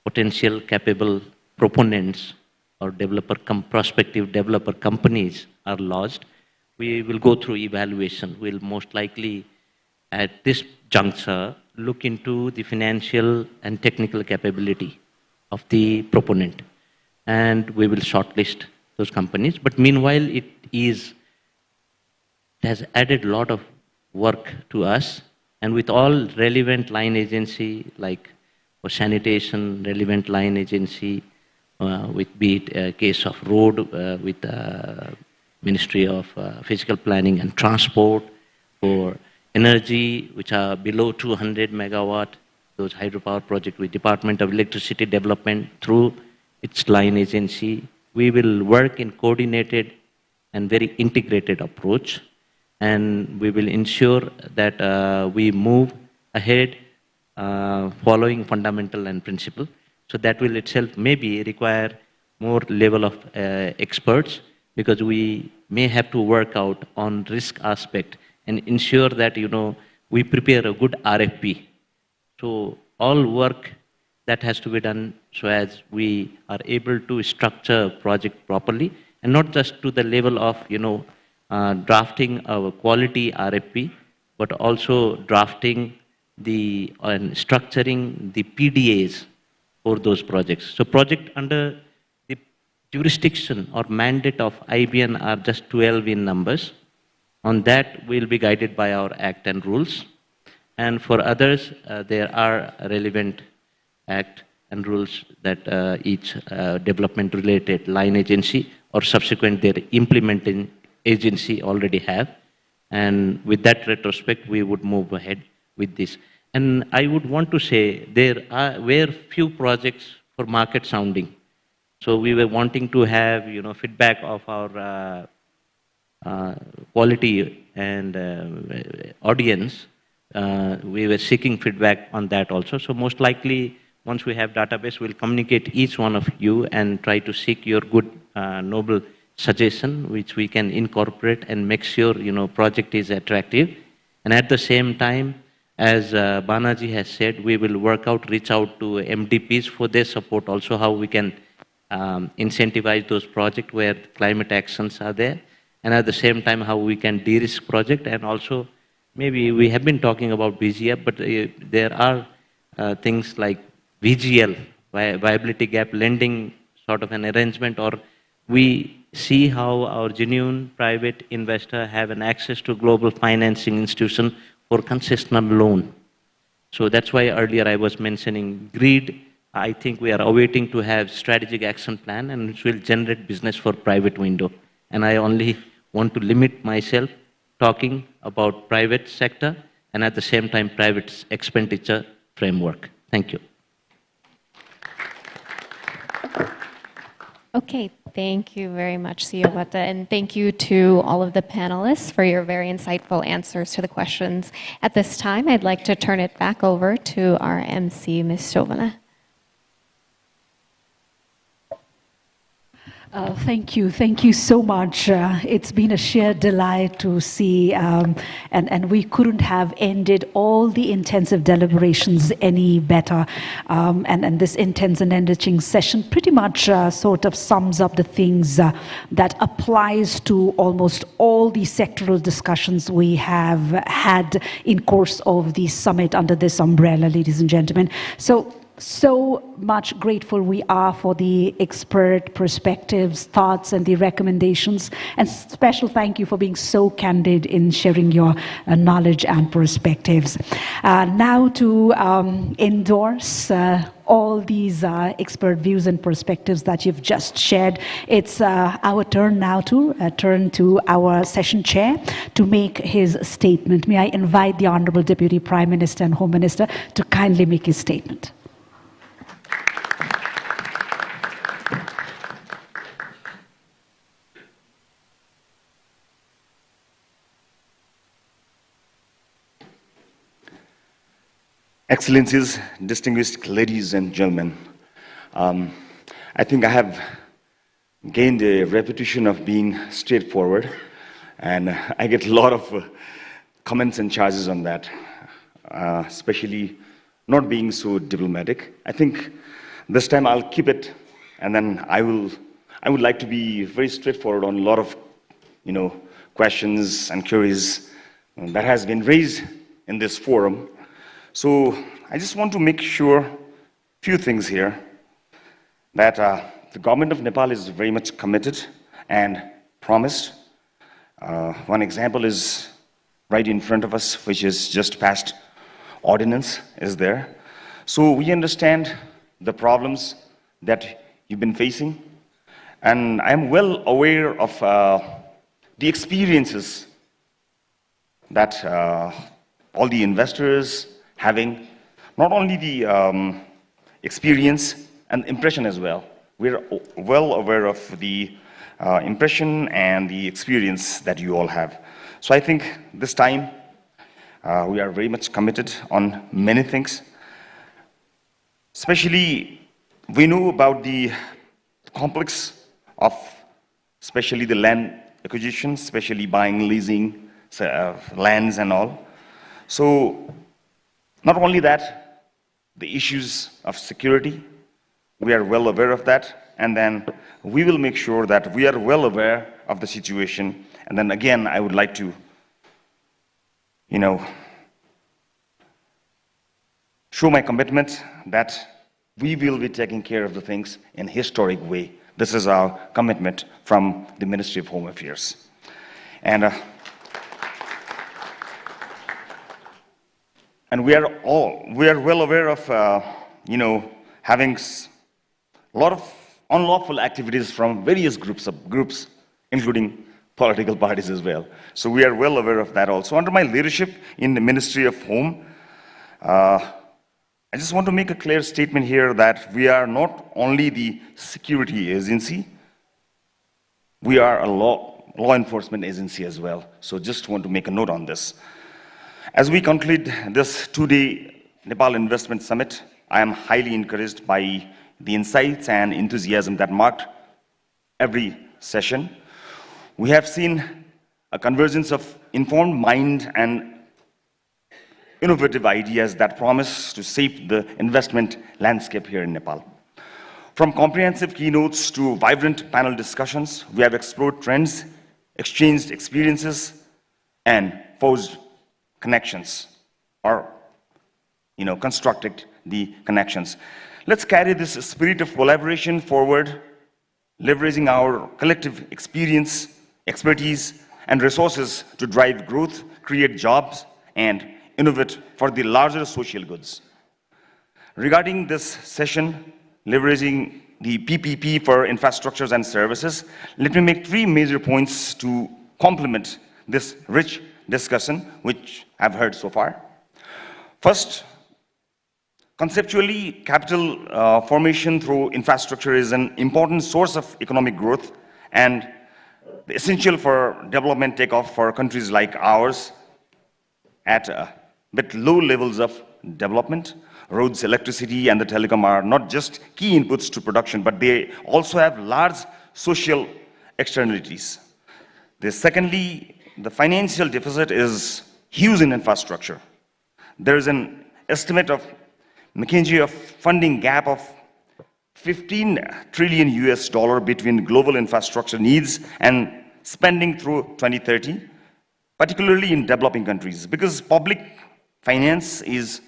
potential capable proponents or prospective developer companies are lodged, we will go through evaluation. We'll most likely, at this juncture, look into the financial and technical capability of the proponent, and we will shortlist those companies. But meanwhile, it has added a lot of work to us, and with all relevant line agency, like for sanitation, relevant line agency, with be it a case of road, with Ministry of Physical Planning and Transport, for energy, which are below 200 megawatt, those hydropower projects with Department of Electricity Development through its line agency. We will work in coordinated and very integrated approach, and we will ensure that we move ahead following fundamental and principle. So that will itself maybe require more level of experts, because we may have to work out on risk aspect and ensure that we prepare a good RFP. So all work that has to be done so as we are able to structure project properly, and not just to the level of drafting a quality RFP, but also drafting and structuring the PDAs for those projects. So project under the jurisdiction or mandate of IBN are just 12 in numbers. On that, we'll be guided by our Act and rules. And for others, there are relevant Act and rules that each development-related line agency or subsequent their implementing agency already have. And with that retrospect, we would move ahead with this. And I would want to say there were few projects for market sounding. So we were wanting to have feedback of our quality and audience. We were seeking feedback on that also. So most likely, once we have database, we'll communicate each one of you and try to seek your good, noble suggestion, which we can incorporate and make sure project is attractive. And at the same time, as Banaji has said, we will reach out to MDPs for their support also, how we can incentivize those projects where climate actions are there. And at the same time, how we can de-risk project. And also, maybe we have been talking about VGF, but there are things like VGL, viability gap lending sort of an arrangement, or we see how our genuine private investor have an access to global financing institution for consistent loan. So that's why earlier I was mentioning greed. I think we are awaiting to have strategic action plan and which will generate business for private window. And I only want to limit myself talking about private sector and at the same time private expenditure framework. Thank you. Okay, thank you very much, Siyawata, and thank you to all of the panelists for your very insightful answers to the questions. At this time, I'd like to turn it back over to our MC, Ms. Shovana. Thank you so much. It's been a sheer delight to see, and we couldn't have ended all the intensive deliberations any better. And this intense and enriching session pretty much sort of sums up the things that applies to almost all the sectoral discussions we have had in course of the summit under this umbrella, ladies and gentlemen. So much grateful we are for the expert perspectives, thoughts, and the recommendations. And special thank you for being so candid in sharing your knowledge and perspectives. Now to endorse all these expert views and perspectives that you've just shared, it's our turn now to turn to our session chair to make his statement. May I invite the Honorable Deputy Prime Minister and Home Minister to kindly make his statement. Excellencies, distinguished ladies and gentlemen, I think I have gained a reputation of being straightforward, and I get a lot of comments and charges on that, especially not being so diplomatic. I think this time I'll keep it, and then I would like to be very straightforward on a lot of, questions and queries that has been raised in this forum. So I just want to make sure a few things here, that the government of Nepal is very much committed and promised. One example is right in front of us, which is just passed ordinance is there. So we understand the problems that you've been facing, and I'm well aware of the experiences that all the investors having, not only the experience and impression as well. We're well aware of the impression and the experience that you all have. So I think this time we are very much committed on many things. Especially, we know about the complex of especially the land acquisition, especially buying, leasing lands and all. So not only that, the issues of security, we are well aware of that, and then we will make sure that we are well aware of the situation. And then again, I would like to, show my commitment that we will be taking care of the things in a historic way. This is our commitment from the Ministry of Home Affairs. And we are well aware of, having a lot of unlawful activities from various groups, including political parties as well. So we are well aware of that also. Under my leadership in the Ministry of Home, I just want to make a clear statement here that we are not only the security agency, we are a law enforcement agency as well. So just want to make a note on this. As we conclude this two-day Nepal Investment Summit, I am highly encouraged by the insights and enthusiasm that marked every session. We have seen a convergence of informed mind and innovative ideas that promise to shape the investment landscape here in Nepal. From comprehensive keynotes to vibrant panel discussions, we have explored trends, exchanged experiences, and forged connections, or constructed the connections. Let's carry this spirit of collaboration forward leveraging our collective experience, expertise, and resources to drive growth, create jobs, and innovate for the larger social goods. Regarding this session, leveraging the PPP for infrastructures and services, let me make 3 major points to complement this rich discussion which I've heard so far. First, conceptually, capital formation through infrastructure is an important source of economic growth and essential for development takeoff for countries like ours at a bit low levels of development. Roads, electricity, and the telecom are not just key inputs to production, but they also have large social externalities. Secondly, the financial deficit is huge in infrastructure. There is an estimate of McKinsey of funding gap of 15 trillion US dollar between global infrastructure needs and spending through 2030, particularly in developing countries. Because public finance is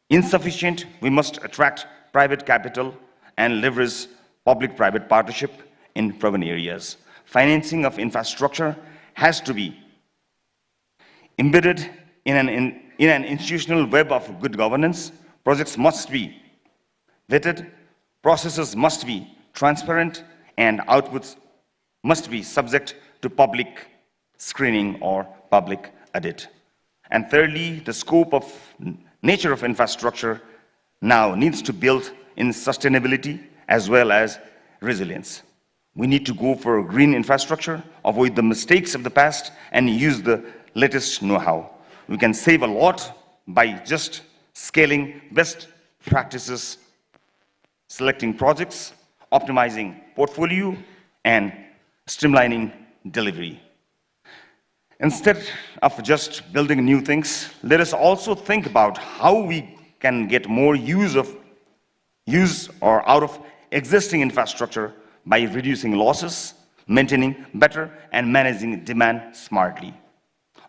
insufficient, we must attract private capital and leverage public-private partnership in proven areas. Financing of infrastructure has to be embedded in an institutional web of good governance. Projects must be vetted, processes must be transparent, and outputs must be subject to public screening or public audit. And thirdly, the scope of nature of infrastructure now needs to build in sustainability as well as resilience. We need to go for green infrastructure, avoid the mistakes of the past, and use the latest know-how. We can save a lot by just scaling best practices, selecting projects, optimizing portfolio, and streamlining delivery. Instead of just building new things, let us also think about how we can get more use or out of existing infrastructure by reducing losses, maintaining better, and managing demand smartly.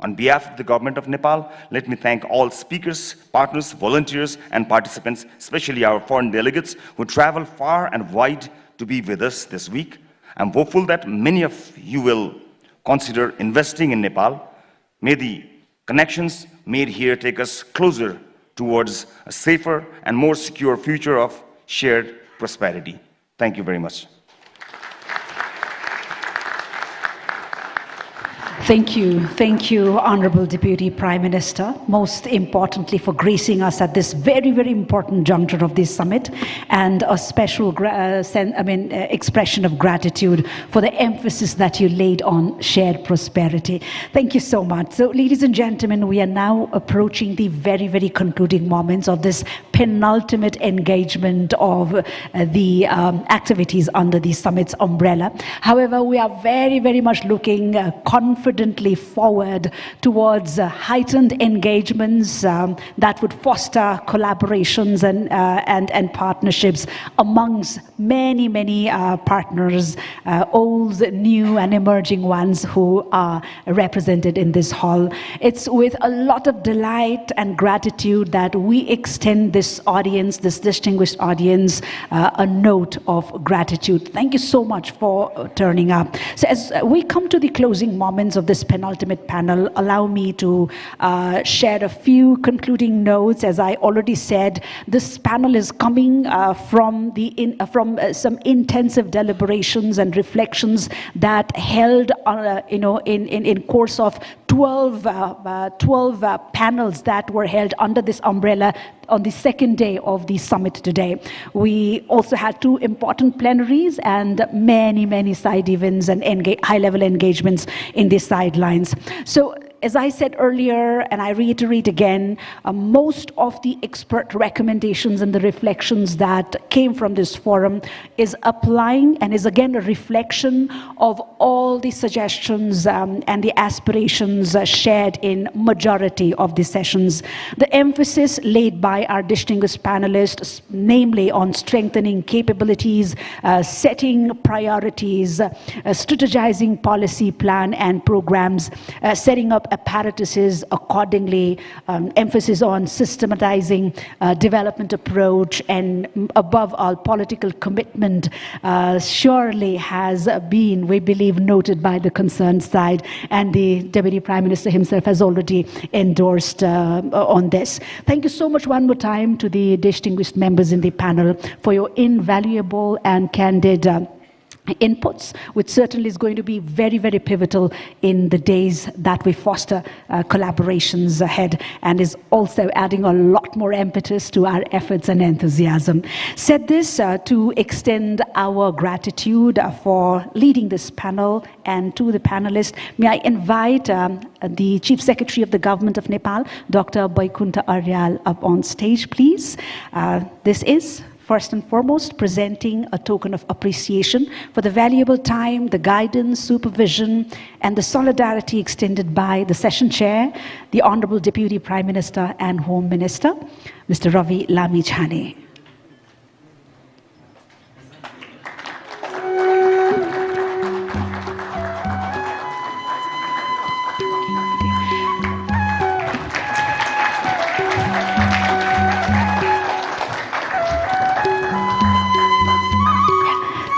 On behalf of the government of Nepal, let me thank all speakers, partners, volunteers, and participants, especially our foreign delegates who travel far and wide to be with us this week. I'm hopeful that many of you will consider investing in Nepal. May the connections made here take us closer towards a safer and more secure future of shared prosperity. Thank you very much. Thank you, Honorable Deputy Prime Minister, most importantly for gracing us at this very, very important juncture of this summit, and a special expression of gratitude for the emphasis that you laid on shared prosperity. Thank you so much. So, ladies and gentlemen, we are now approaching the very, very concluding moments of this penultimate engagement of the activities under the summit's umbrella. However, we are very, very much looking confidently forward towards heightened engagements that would foster collaborations and partnerships amongst many, many partners, old, new, and emerging ones who are represented in this hall. It's with a lot of delight and gratitude that we extend this audience, this distinguished audience, a note of gratitude. Thank you so much for turning up. So as we come to the closing moments of this penultimate panel, allow me to share a few concluding notes. As I already said, this panel is coming from some intensive deliberations and reflections that held in course of 12 panels that were held under this umbrella on the second day of the summit today. We also had 2 important plenaries and many, many side events and high-level engagements in the sidelines. So, as I said earlier, and I reiterate again, most of the expert recommendations and the reflections that came from this forum is applying and is again a reflection of all the suggestions and the aspirations shared in majority of the sessions. The emphasis laid by our distinguished panelists, namely on strengthening capabilities, setting priorities, strategizing policy plan and programs, setting up apparatuses accordingly, emphasis on systematizing development approach, and above all, political commitment surely has been, we believe, noted by the concerned side, and the Deputy Prime Minister himself has already endorsed on this. Thank you so much one more time to the distinguished members in the panel for your invaluable and candid inputs, which certainly is going to be very, very pivotal in the days that we foster collaborations ahead, and is also adding a lot more impetus to our efforts and enthusiasm. Said this to extend our gratitude for leading this panel, and to the panelists, may I invite the Chief Secretary of the Government of Nepal, Dr. Baikunta Aryal, up on stage, please. This is first and foremost, presenting a token of appreciation for the valuable time, the guidance, supervision, and the solidarity extended by the session chair, the Honorable Deputy Prime Minister and Home Minister, Mr. Ravi Lamichhane.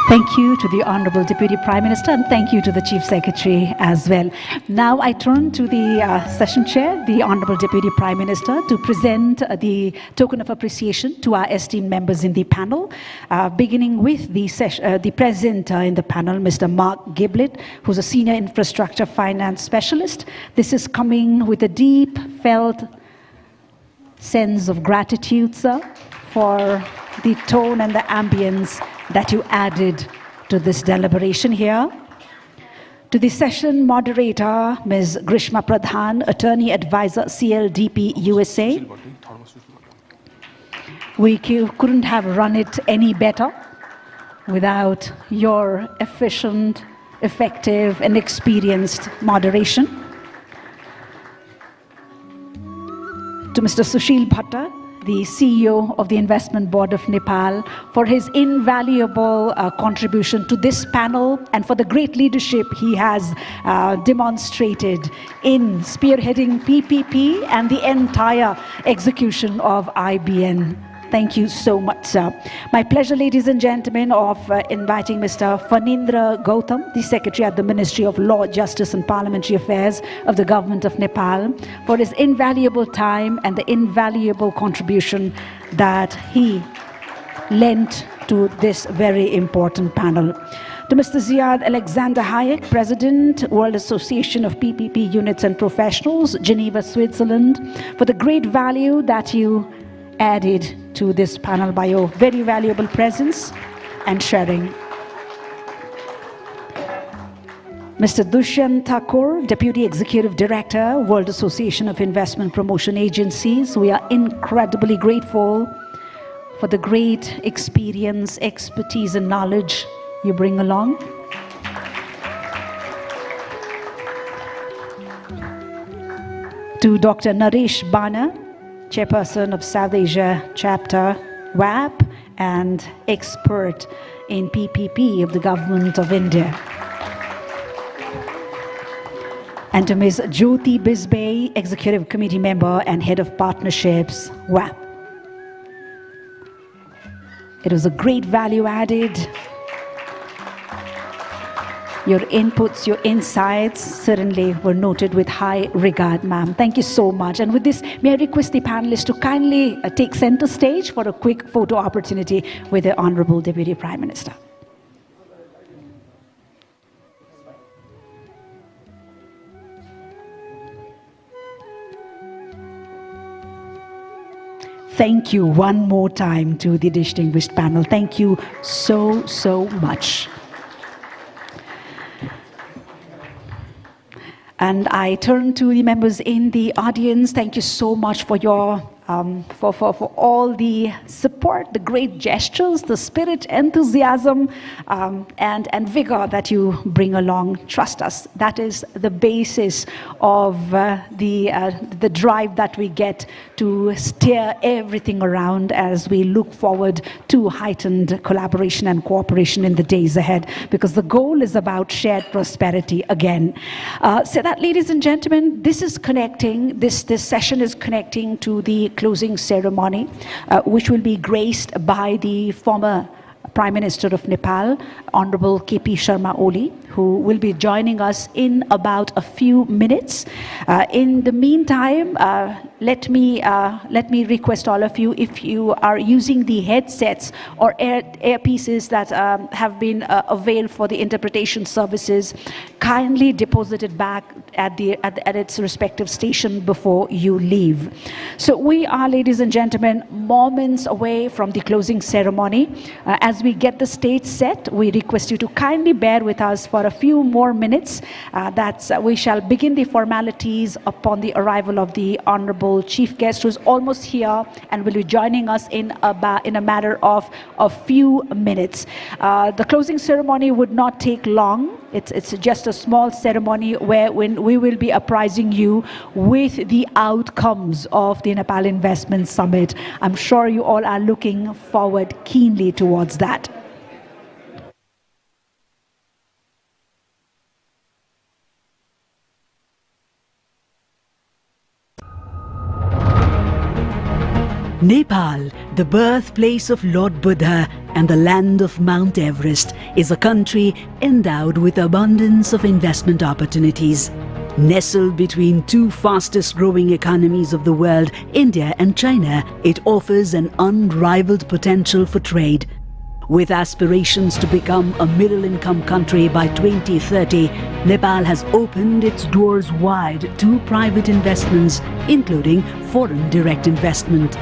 Thank you to the Honorable Deputy Prime Minister, and thank you to the Chief Secretary as well. Now I turn to the session chair, the Honorable Deputy Prime Minister, to present the token of appreciation to our esteemed members in the panel, beginning with the present in the panel, Mr. Mark Giblett, who's a Senior Infrastructure Finance Specialist. This is coming with a deep felt sense of gratitude, sir, for the tone and the ambience that you added to this deliberation here. To the session moderator, Ms. Grishma Pradhan, Attorney Advisor, CLDP USA. We couldn't have run it any better without your efficient, effective, and experienced moderation. To Mr. Sushil Bhatta, the CEO of the Investment Board of Nepal, for his invaluable contribution to this panel and for the great leadership he has demonstrated in spearheading PPP and the entire execution of IBN. Thank you so much, sir. My pleasure, ladies and gentlemen, of inviting Mr. Phanindra Gautam, the Secretary at the Ministry of Law, Justice and Parliamentary Affairs of the Government of Nepal, for his invaluable time and the invaluable contribution that he lent to this very important panel. To Mr. Ziad Alexander Hayek, President, World Association of PPP Units and Professionals, Geneva, Switzerland, for the great value that you added to this panel by your very valuable presence and sharing. Mr. Dushyant Thakur, Deputy Executive Director, World Association of Investment Promotion Agencies, we are incredibly grateful for the great experience, expertise, and knowledge you bring along. To Dr. Naresh Bana, Chairperson of South Asia Chapter, WAP, and expert in PPP of the Government of India. And to Ms. Jyoti Bisbay, Executive Committee Member and Head of Partnerships, WAP. It was a great value added. Your inputs, your insights certainly were noted with high regard, ma'am. Thank you so much. And with this, may I request the panelists to kindly take center stage for a quick photo opportunity with the Honorable Deputy Prime Minister. Thank you one more time to the distinguished panel. Thank you so, so much. And I turn to the members in the audience. Thank you so much for your for all the support, the great gestures, the spirit, enthusiasm, and vigor that you bring along. Trust us, that is the basis of the drive that we get to steer everything around as we look forward to heightened collaboration and cooperation in the days ahead, because the goal is about shared prosperity again. So that, ladies and gentlemen, this is connecting, this session is connecting to the closing ceremony, which will be graced by the former Prime Minister of Nepal, Honorable KP Sharma Oli, who will be joining us in about a few minutes. In the meantime, let me request all of you, if you are using the headsets or earpieces that have been availed for the interpretation services, kindly deposit it back at its respective station before you leave. So we are, ladies and gentlemen, moments away from the closing ceremony. As we get the stage set, we request you to kindly bear with us for a few more minutes. We shall begin the formalities upon the arrival of the Honorable Chief Guest, who is almost here and will be joining us in a matter of a few minutes. The closing ceremony would not take long. It's just a small ceremony when we will be apprising you with the outcomes of the Nepal Investment Summit. I'm sure you all are looking forward keenly towards that. Nepal, the birthplace of Lord Buddha and the land of Mount Everest, is a country endowed with abundance of investment opportunities. Nestled between two fastest growing economies of the world, India and China, it offers an unrivaled potential for trade. With aspirations to become a middle-income country by 2030, Nepal has opened its doors wide to private investments, including foreign direct investment.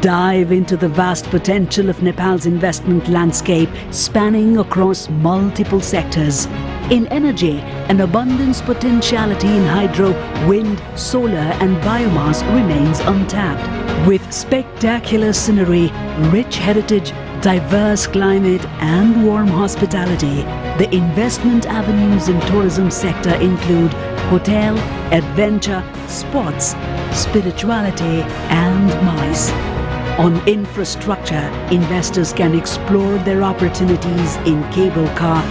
Dive into the vast potential of Nepal's investment landscape, spanning across multiple sectors. In energy, an abundance potentiality in hydro, wind, solar and biomass remains untapped. With spectacular scenery, rich heritage, diverse climate and warm hospitality, the investment avenues in tourism sector include hotel, adventure, sports, spirituality and MICE. On infrastructure, investors can explore their opportunities in cable car,